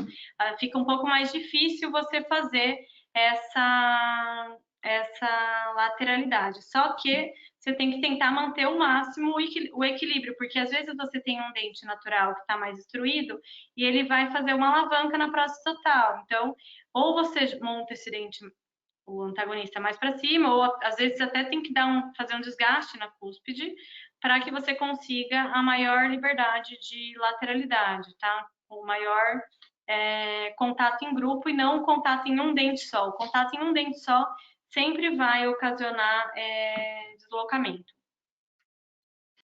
fica um pouco mais difícil você fazer essa lateralidade. Só que você tem que tentar manter o máximo o equilíbrio, porque às vezes você tem um dente natural que está mais destruído e ele vai fazer uma alavanca na prótese total. Então, ou você monta esse dente, o antagonista, mais para cima, ou às vezes até tem que fazer um desgaste na cúspide para que você consiga a maior liberdade de lateralidade, tá? O maior contato em grupo e não contato em um dente só. O contato em um dente só sempre vai ocasionar deslocamento.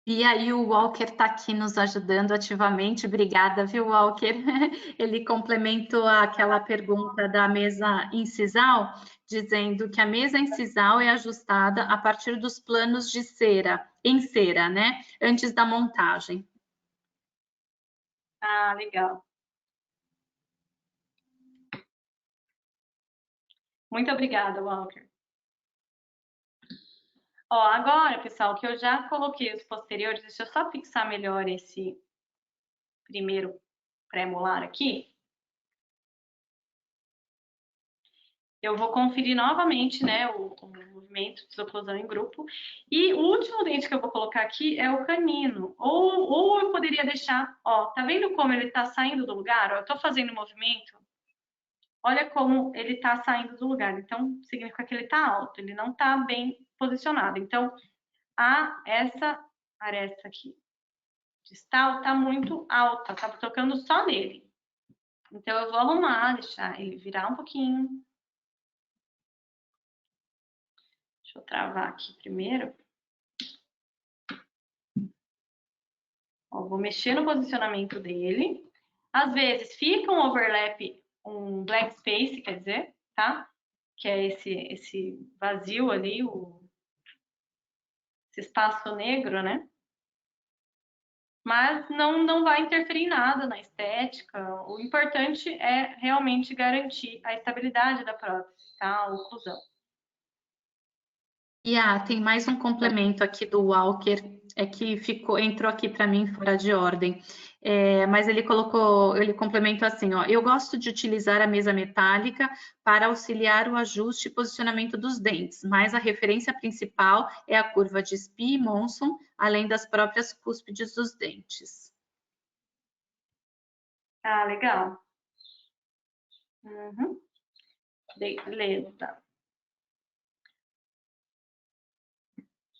E aí o Walker está aqui nos ajudando ativamente. Obrigada, viu, Walker? Ele complementou aquela pergunta da mesa incisal, dizendo que a mesa incisal é ajustada a partir dos planos de cera, em cera, né? Antes da montagem. Ah, legal. Muito obrigada, Walker. Ó, agora, pessoal, que eu já coloquei os posteriores, deixa eu só fixar melhor esse primeiro pré-molar aqui. Eu vou conferir novamente, né, o movimento de desoclusão em grupo. E o último dente que eu vou colocar aqui é o canino. Ou eu poderia deixar, ó, tá vendo como ele tá saindo do lugar? Ó, eu tô fazendo o movimento. Olha como ele tá saindo do lugar. Então, significa que ele tá alto, ele não tá bem posicionado. Então, essa aresta aqui distal tá muito alta, tá tocando só nele. Então, eu vou arrumar, deixar ele virar um pouquinho. Deixa eu travar aqui primeiro. Ó, vou mexer no posicionamento dele. Às vezes fica um overlap, um black space, quer dizer, tá? Que é esse vazio ali, esse espaço negro, né? Mas não vai interferir em nada na estética. O importante é realmente garantir a estabilidade da prótese, tá? A oclusão. E tem mais um complemento aqui do Walker, que entrou aqui para mim fora de ordem. mas ele complementou assim, ó, eu gosto de utilizar a mesa metálica para auxiliar o ajuste e posicionamento dos dentes, mas a referência principal é a curva de Spee e Monson, além das próprias cúspides dos dentes. Ah, legal. Uhum. Beleza.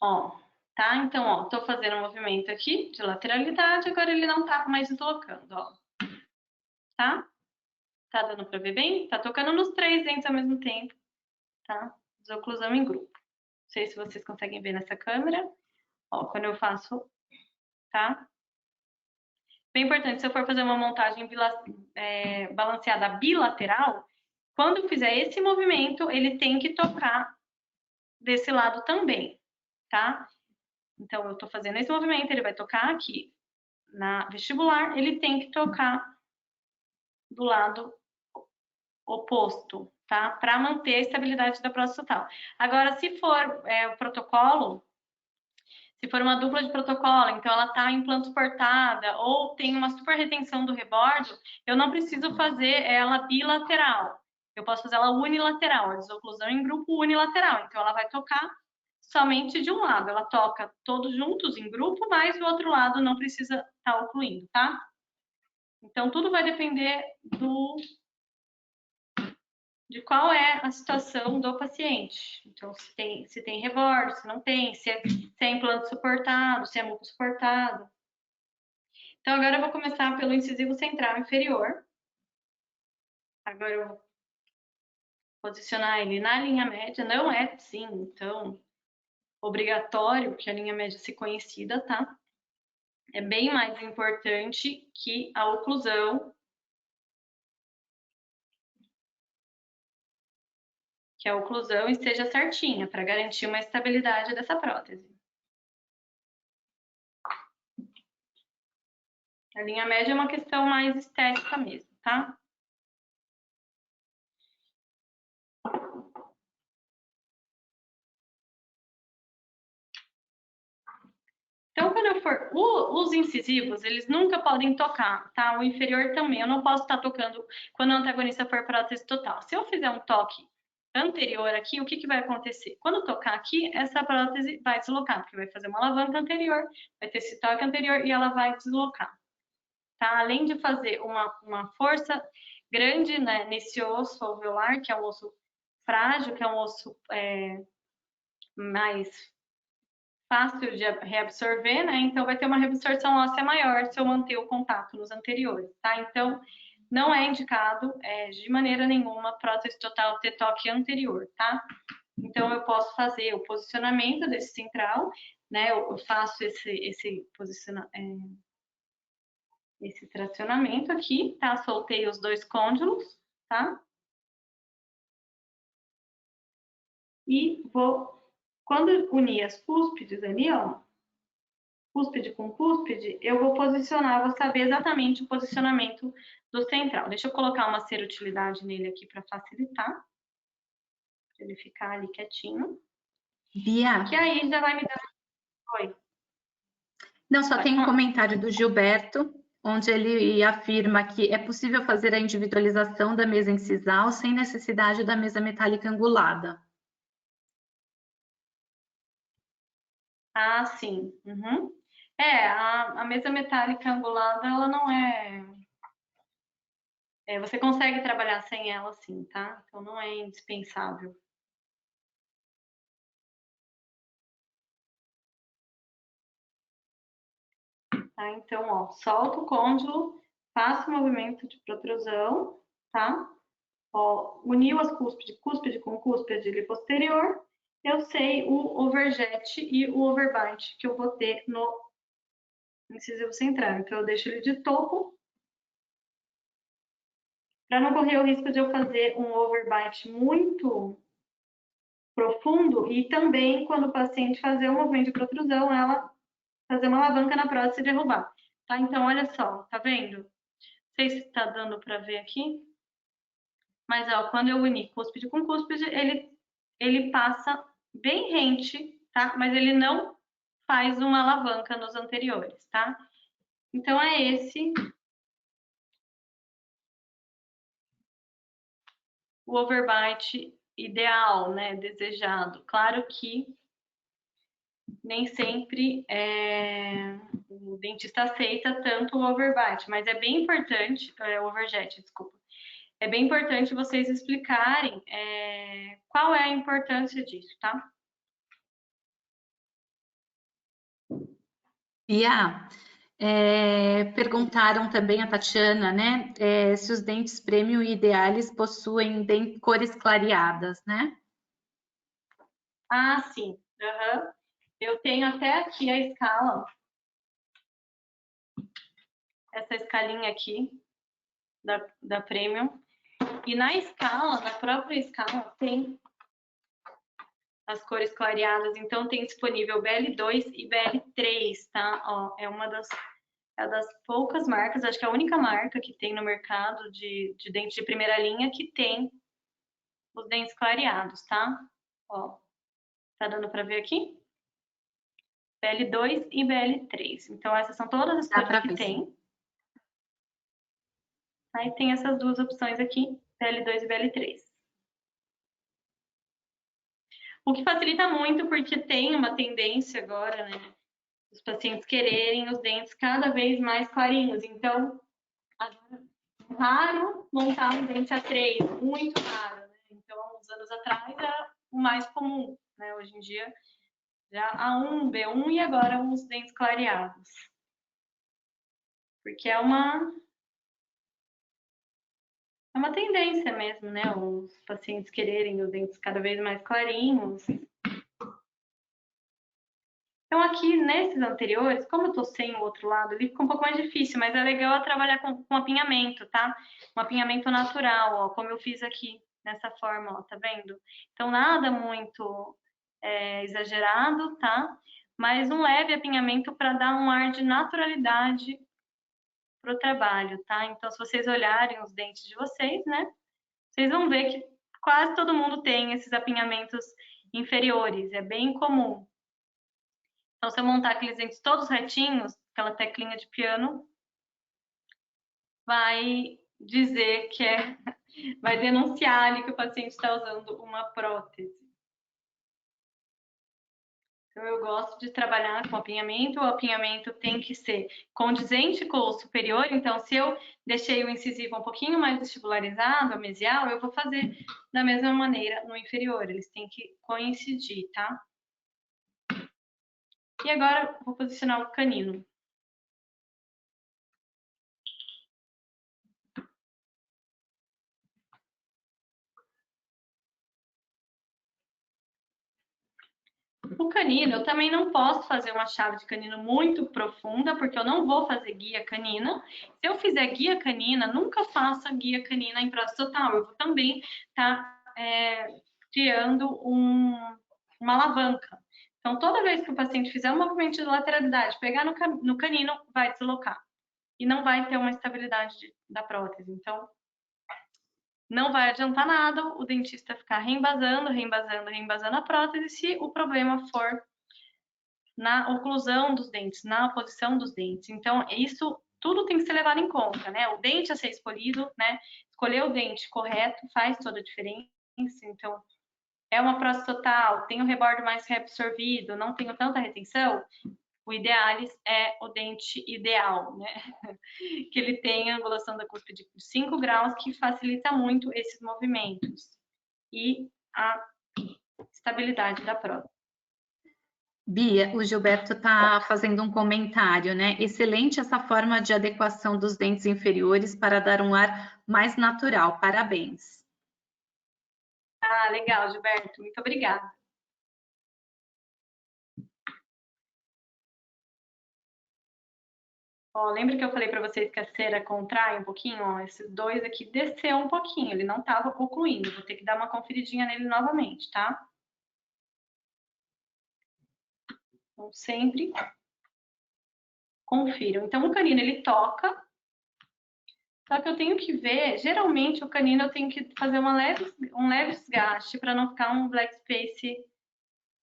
Ó, tá? Então, ó, tô fazendo um movimento aqui de lateralidade, agora ele não tá mais deslocando, ó. Tá? Tá dando pra ver bem? Tá tocando nos 3 dentes ao mesmo tempo, tá? Desoclusão em grupo. Não sei se vocês conseguem ver nessa câmera. Ó, quando eu faço, tá? Bem importante, se eu for fazer uma montagem balanceada bilateral, quando eu fizer esse movimento, ele tem que tocar desse lado também, tá? Então, eu tô fazendo esse movimento, ele vai tocar aqui na vestibular, ele tem que tocar do lado oposto, tá? Para manter a estabilidade da prótese total. Agora, se for o protocolo, se for uma dupla de protocolo, então ela está implantoportada ou tem uma super retenção do rebordo, eu não preciso fazer ela bilateral. Eu posso fazer ela unilateral, a desoclusão em grupo unilateral. Então ela vai tocar somente de um lado. Ela toca todos juntos em grupo, mas o outro lado não precisa estar ocluindo, tá? Então tudo vai depender de qual é a situação do paciente. Então, se tem rebordo, se não tem, se é implante suportado, se é muco suportado. Então, agora eu vou começar pelo incisivo central inferior. Agora eu vou posicionar ele na linha média. Não é, sim, então, obrigatório que a linha média se conhecida, tá? É bem mais importante que a oclusão, esteja certinha, para garantir uma estabilidade dessa prótese. A linha média é uma questão mais estética mesmo, tá? Então, quando eu for... Os incisivos, eles nunca podem tocar, tá? O inferior também. Eu não posso estar tocando quando o antagonista for prótese total. Se eu fizer um toque anterior aqui, o que vai acontecer? Quando tocar aqui, essa prótese vai deslocar, porque vai fazer uma alavanca anterior, vai ter esse toque anterior e ela vai deslocar, tá? Além de fazer uma força grande, né, nesse osso alveolar, que é um osso frágil, que é um osso mais fácil de reabsorver, né? Então vai ter uma reabsorção óssea maior se eu manter o contato nos anteriores, tá? Então não é indicado de maneira nenhuma prótese total ter toque anterior, tá? Então eu posso fazer o posicionamento desse central, né? Eu faço esse tracionamento aqui, tá? Soltei os 2 côndilos, tá? E vou, quando unir as cúspides ali, ó, cúspide com cúspide, eu vou posicionar, vou saber exatamente o posicionamento do central. Deixa eu colocar uma serutilidade nele aqui para facilitar, para ele ficar ali quietinho. Bia? Que aí já vai me dar... Oi. Não, só tem um comentário do Gilberto, onde ele afirma que é possível fazer a individualização da mesa incisal sem necessidade da mesa metálica angulada. Ah, sim. Uhum. A mesa metálica angulada, ela não você consegue trabalhar sem ela, sim, tá? Então não é indispensável. Tá? Então, ó, solta o côndilo, faça o movimento de protrusão, tá? Ó, uniu as cúspide com cúspide ali posterior, eu sei o overjet e o overbite que eu vou ter no incisivo central. Então, eu deixo ele de topo, para não correr o risco de eu fazer um overbite muito profundo e também, quando o paciente fazer um movimento de protrusão, ela fazer uma alavanca na prótese e derrubar. Tá? Então, olha só, tá vendo? Não sei se tá dando para ver aqui. Mas, ó, quando eu unir cúspide com cúspide, ele passa bem rente, tá? Mas ele não faz uma alavanca nos anteriores, tá? Então, é esse o overbite ideal, né? Desejado. Claro que nem sempre o dentista aceita tanto o overbite, mas é bem importante, overjet, desculpa. É bem importante vocês explicarem qual é a importância disso, tá? Bia, perguntaram também a Tatiana, né, se os dentes Premium e Idealis possuem cores clareadas, né? Ah, sim. Uhum. Eu tenho até aqui a escala, essa escalinha aqui da Premium. E na escala, na própria escala, tem as cores clareadas. Então, tem disponível BL2 e BL3, tá? Ó, é uma das poucas marcas, acho que é a única marca que tem no mercado de dente de primeira linha que tem os dentes clareados, tá? Ó, tá dando para ver aqui? BL2 e BL3. Então, essas são todas as Dá cores para que ver, sim. tem. Aí tem essas duas opções aqui, BL2 e BL3. O que facilita muito porque tem uma tendência agora, né, os pacientes quererem os dentes cada vez mais clarinhos. Então, é raro montar um dente A3, muito raro, né? Então, há uns anos atrás era o mais comum, né? Hoje em dia já A1, B1 e agora uns dentes clareados. Porque é uma tendência mesmo, né? Os pacientes quererem os dentes cada vez mais clarinhos. Então, aqui nesses anteriores, como eu tô sem o outro lado, ele fica um pouco mais difícil, mas é legal trabalhar com apinhamento, tá? Um apinhamento natural, ó, como eu fiz aqui, nessa forma, ó, tá vendo? Então, nada muito exagerado, tá? Mas um leve apinhamento para dar um ar de naturalidade pro trabalho, tá? Então, se vocês olharem os dentes de vocês, né? Vocês vão ver que quase todo mundo tem esses apinhamentos inferiores, é bem comum. Então, se eu montar aqueles dentes todos retinhos, aquela teclinha de piano, vai dizer que vai denunciar ali que o paciente está usando uma prótese. Então, eu gosto de trabalhar com apinhamento. O apinhamento tem que ser condizente com o superior. Então, se eu deixei o incisivo um pouquinho mais vestibularizado, a mesial, eu vou fazer da mesma maneira no inferior. Eles têm que coincidir, tá? E agora, vou posicionar o canino. O canino, eu também não posso fazer uma chave de canino muito profunda, porque eu não vou fazer guia canina. Se eu fizer guia canina, nunca faça guia canina em prótese total. Eu vou também estar criando uma alavanca. Então, toda vez que o paciente fizer um movimento de lateralidade, pegar no canino, vai deslocar. E não vai ter uma estabilidade da prótese. Então, não vai adiantar nada o dentista ficar reembasando a prótese se o problema for na oclusão dos dentes, na posição dos dentes. Então, isso tudo tem que ser levado em conta, né? O dente a ser escolhido, né? Escolher o dente correto faz toda a diferença. Então, é uma prótese total, tem o rebordo mais reabsorvido, não tenho tanta retenção, o idealis é o dente ideal, né? Que ele tem a angulação da cúspide de 5 graus, que facilita muito esses movimentos e a estabilidade da prótese. Bia, o Gilberto está fazendo um comentário, né? Excelente essa forma de adequação dos dentes inferiores para dar um ar mais natural. Parabéns. Ah, legal, Gilberto. Muito obrigada. Ó, lembra que eu falei para vocês que a cera contrai um pouquinho? Ó, esses dois aqui desceu um pouquinho, ele não estava concluindo. Vou ter que dar uma conferidinha nele novamente, tá? Então, sempre confiram. Então, o canino, ele toca, só que eu tenho que ver, geralmente o canino eu tenho que fazer um leve desgaste para não ficar um black space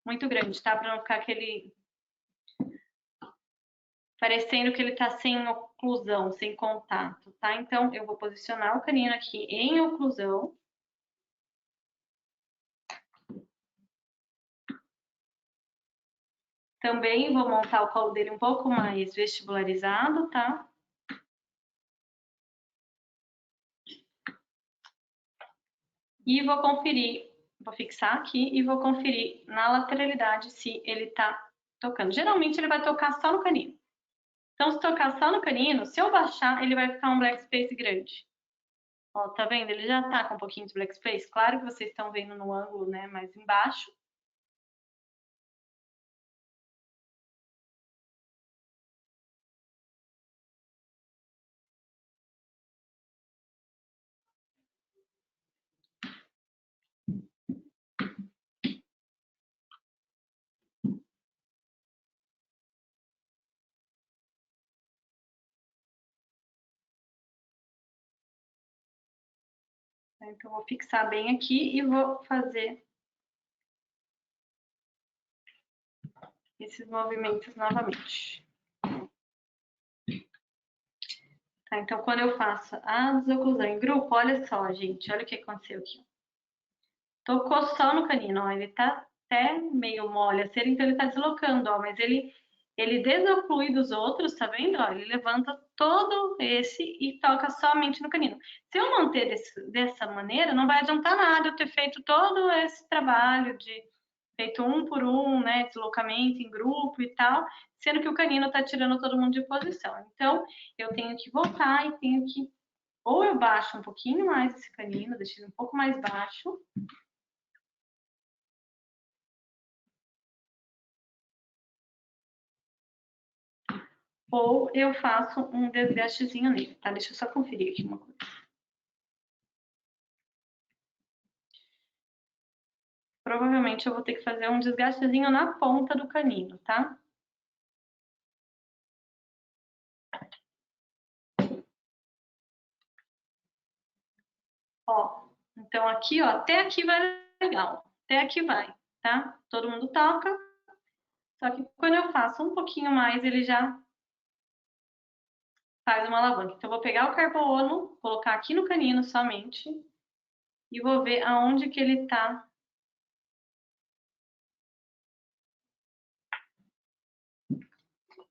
muito grande, tá? Para não ficar aquele parecendo que ele está sem oclusão, sem contato, tá? Então, eu vou posicionar o canino aqui em oclusão. Também vou montar o colo dele um pouco mais vestibularizado, tá? E vou conferir, vou fixar aqui e vou conferir na lateralidade se ele tá tocando. Geralmente ele vai tocar só no canino. Então, se tocar só no canino, se eu baixar, ele vai ficar um black space grande. Ó, tá vendo? Ele já tá com um pouquinho de black space. Claro que vocês estão vendo no ângulo, né, mais embaixo. Então, vou fixar bem aqui e vou fazer esses movimentos novamente. Tá, então, quando eu faço a desoclusão em grupo, olha só, gente, olha o que aconteceu aqui. Tocou só no canino, ó, ele tá até meio mole a cera, então ele tá deslocando, ó, mas ele desoclui dos outros, tá vendo? Ó, ele levanta todo esse e toca somente no canino. Se eu manter dessa maneira, não vai adiantar nada eu ter feito todo esse trabalho de feito um por um, né, deslocamento em grupo e tal, sendo que o canino tá tirando todo mundo de posição. Então, eu tenho que voltar e tenho que, ou eu baixo um pouquinho mais esse canino, deixo ele um pouco mais baixo, ou eu faço um desgastezinho nele, tá? Deixa eu só conferir aqui uma coisa. Provavelmente eu vou ter que fazer um desgastezinho na ponta do canino, tá? Ó, então aqui, ó, até aqui vai legal, até aqui vai, tá? Todo mundo toca, só que quando eu faço um pouquinho mais, ele já faz uma alavanca. Então, eu vou pegar o carbono, colocar aqui no canino somente, e vou ver aonde que ele tá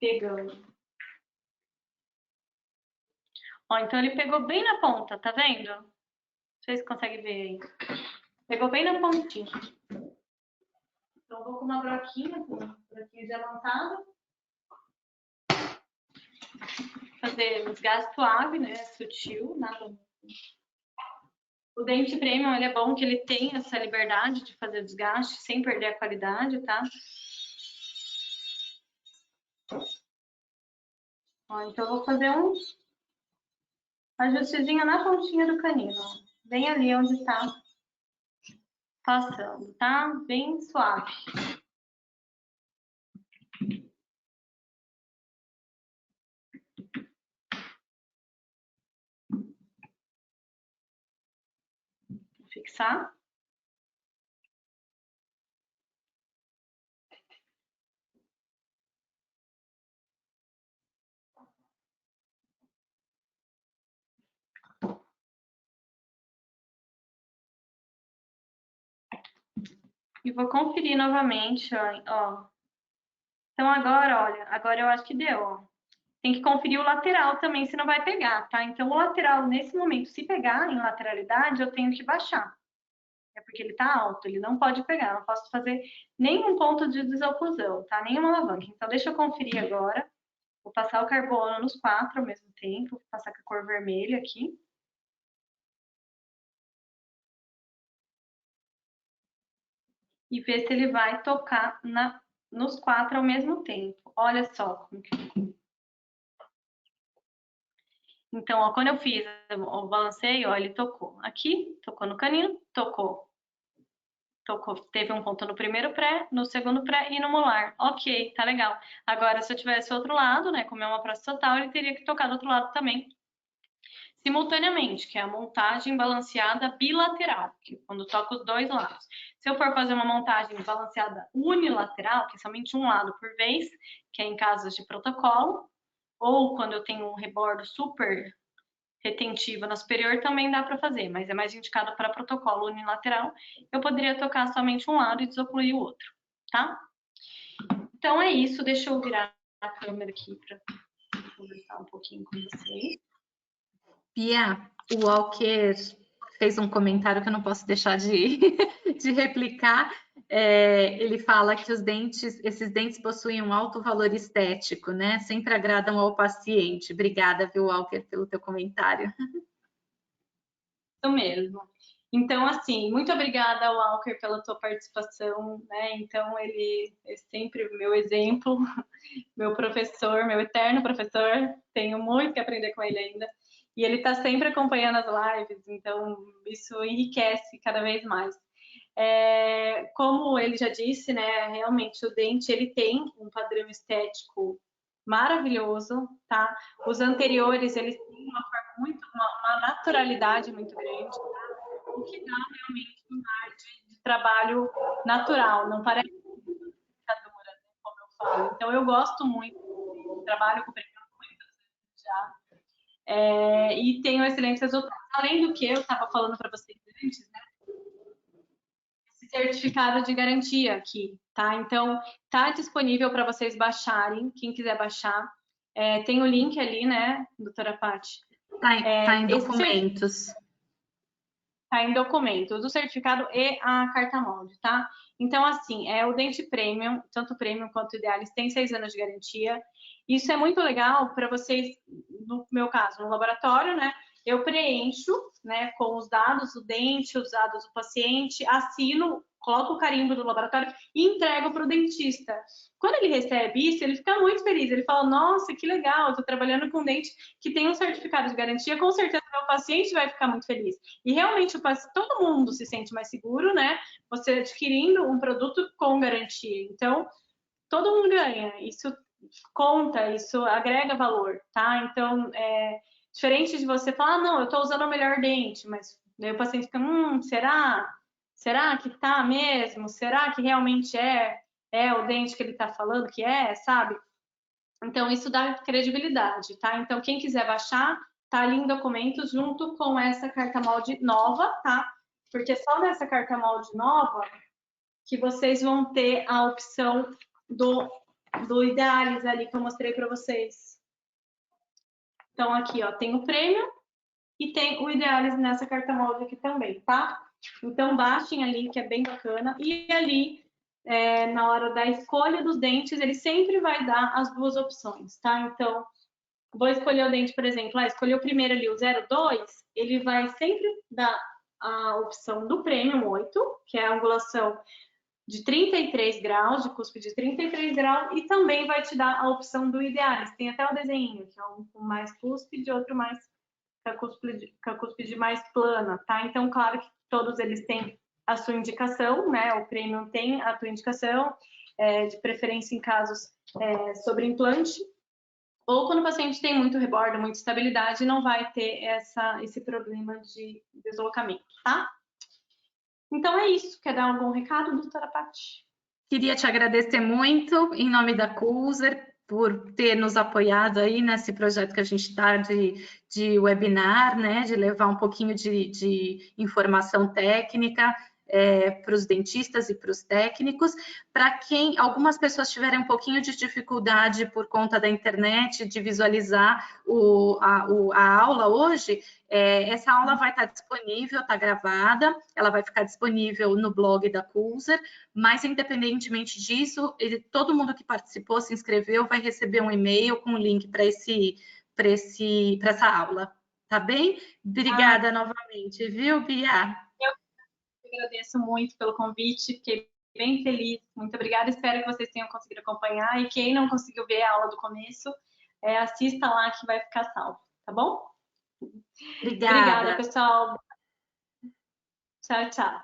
pegando. Ó, então ele pegou bem na ponta, tá vendo? Não sei se consegue ver aí. Pegou bem na pontinha. Então, eu vou com uma broquinha de avançado. Fazer um desgaste suave, né? Sutil, nada. O dente premium, ele é bom que ele tem essa liberdade de fazer desgaste sem perder a qualidade, tá? Ó, então, eu vou fazer um ajustezinho na pontinha do canino, ó. Bem ali onde tá passando, tá? Bem suave. Vou fixar. E vou conferir novamente, ó. Então agora, olha, agora eu acho que deu, ó. Tem que conferir o lateral também, se não vai pegar, tá? Então o lateral, nesse momento, se pegar em lateralidade, eu tenho que baixar. É porque ele tá alto, ele não pode pegar, não posso fazer nenhum ponto de desoclusão, tá? Nenhuma alavanca. Então deixa eu conferir agora. Vou passar o carbono nos 4 ao mesmo tempo, vou passar com a cor vermelha aqui. E ver se ele vai tocar nos 4 ao mesmo tempo. Olha só como que ficou. Então, ó, quando eu fiz o balanceio, ó, ele tocou aqui, tocou no canino, tocou. Teve um ponto no primeiro pré, no segundo pré e no molar. Ok, tá legal. Agora, se eu tivesse outro lado, né, como é uma prótese total, ele teria que tocar do outro lado também, simultaneamente, que é a montagem balanceada bilateral, que é quando toca os dois lados. Se eu for fazer uma montagem balanceada unilateral, que é somente um lado por vez, que é em casos de protocolo, ou quando eu tenho um rebordo super retentivo na superior, também dá para fazer, mas é mais indicado para protocolo unilateral. Eu poderia tocar somente um lado e desocluir o outro, tá? Então é isso, deixa eu virar a câmera aqui para conversar um pouquinho com vocês. Pia, o Walker fez um comentário que eu não posso deixar de, de replicar. Ele fala que esses dentes possuem um alto valor estético, né? Sempre agradam ao paciente. Obrigada, viu, Walker, pelo teu comentário. Isso mesmo. Então, assim, muito obrigada, Walker, pela tua participação, né? Então, ele é sempre o meu exemplo, meu professor, meu eterno professor. Tenho muito que aprender com ele ainda. E ele está sempre acompanhando as lives, então isso enriquece cada vez mais. Como ele já disse, né? Realmente o dente ele tem um padrão estético maravilhoso, tá? Os anteriores eles têm uma naturalidade muito grande, tá? O que dá realmente um ar de trabalho natural, não parece computadora, né, como eu falo. Então eu gosto muito, trabalho com preto muitas vezes já, e tenho excelentes resultados. Além do que eu estava falando para vocês antes, né? Esse certificado de garantia aqui, tá? Então tá disponível para vocês baixarem, quem quiser baixar. Tem o link ali, né, doutora Paty? Tá em Esse documentos. tá em documentos, o certificado e a carta molde, tá? Então, assim, o dente premium, tanto premium quanto idealis, tem 6 anos de garantia. Isso é muito legal para vocês, no meu caso, no laboratório, né? Eu preencho, né, com os dados do dente, os dados do paciente, assino, coloco o carimbo do laboratório e entrego para o dentista. Quando ele recebe isso, ele fica muito feliz. Ele fala: nossa, que legal, eu estou trabalhando com um dente que tem um certificado de garantia, com certeza meu paciente vai ficar muito feliz. E realmente todo mundo se sente mais seguro, né? Você adquirindo um produto com garantia. Então, todo mundo ganha. Isso conta, isso agrega valor, tá? Então, diferente de você falar, não, eu tô usando o melhor dente, mas daí o paciente fica, será? Será que tá mesmo? Será que realmente é o dente que ele tá falando que sabe? Então, isso dá credibilidade, tá? Então, quem quiser baixar, tá ali em documentos junto com essa carta molde nova, tá? Porque só nessa carta molde nova que vocês vão ter a opção do Idealis ali que eu mostrei para vocês. Então, aqui, ó, tem o prêmio e tem o Idealis nessa carta molde aqui também, tá? Então, baixem ali, que é bem bacana. E ali, na hora da escolha dos dentes, ele sempre vai dar as duas opções, tá? Então, vou escolher o dente, por exemplo, escolhi o primeiro ali, o 02, ele vai sempre dar a opção do Premium 8, que é a angulação de 33 graus, de cúspide de 33 graus, e também vai te dar a opção do Idealis. Tem até o desenho, que é um com mais cúspide, outro mais com a cúspide mais plana, tá? Então, claro que todos eles têm a sua indicação, né? O Premium tem a tua indicação, de preferência em casos sobre implante, ou quando o paciente tem muito rebordo, muita estabilidade, não vai ter esse problema de deslocamento, tá? Então é isso. Quer dar algum recado, doutora Paty? Queria te agradecer muito, em nome da Culzer, por ter nos apoiado aí nesse projeto que a gente está de webinar, né, de levar um pouquinho de informação técnica para os dentistas e para os técnicos. Para quem algumas pessoas tiverem um pouquinho de dificuldade por conta da internet de visualizar a aula hoje, essa aula vai estar disponível, está gravada, ela vai ficar disponível no blog da Culzer, mas independentemente disso, todo mundo que participou, se inscreveu, vai receber um e-mail com o link para essa aula, tá bem? Obrigada novamente, viu, Bia? Eu agradeço muito pelo convite, fiquei bem feliz, muito obrigada, espero que vocês tenham conseguido acompanhar, e quem não conseguiu ver a aula do começo, assista lá que vai ficar salvo, tá bom? Obrigada, pessoal. Tchau, tchau.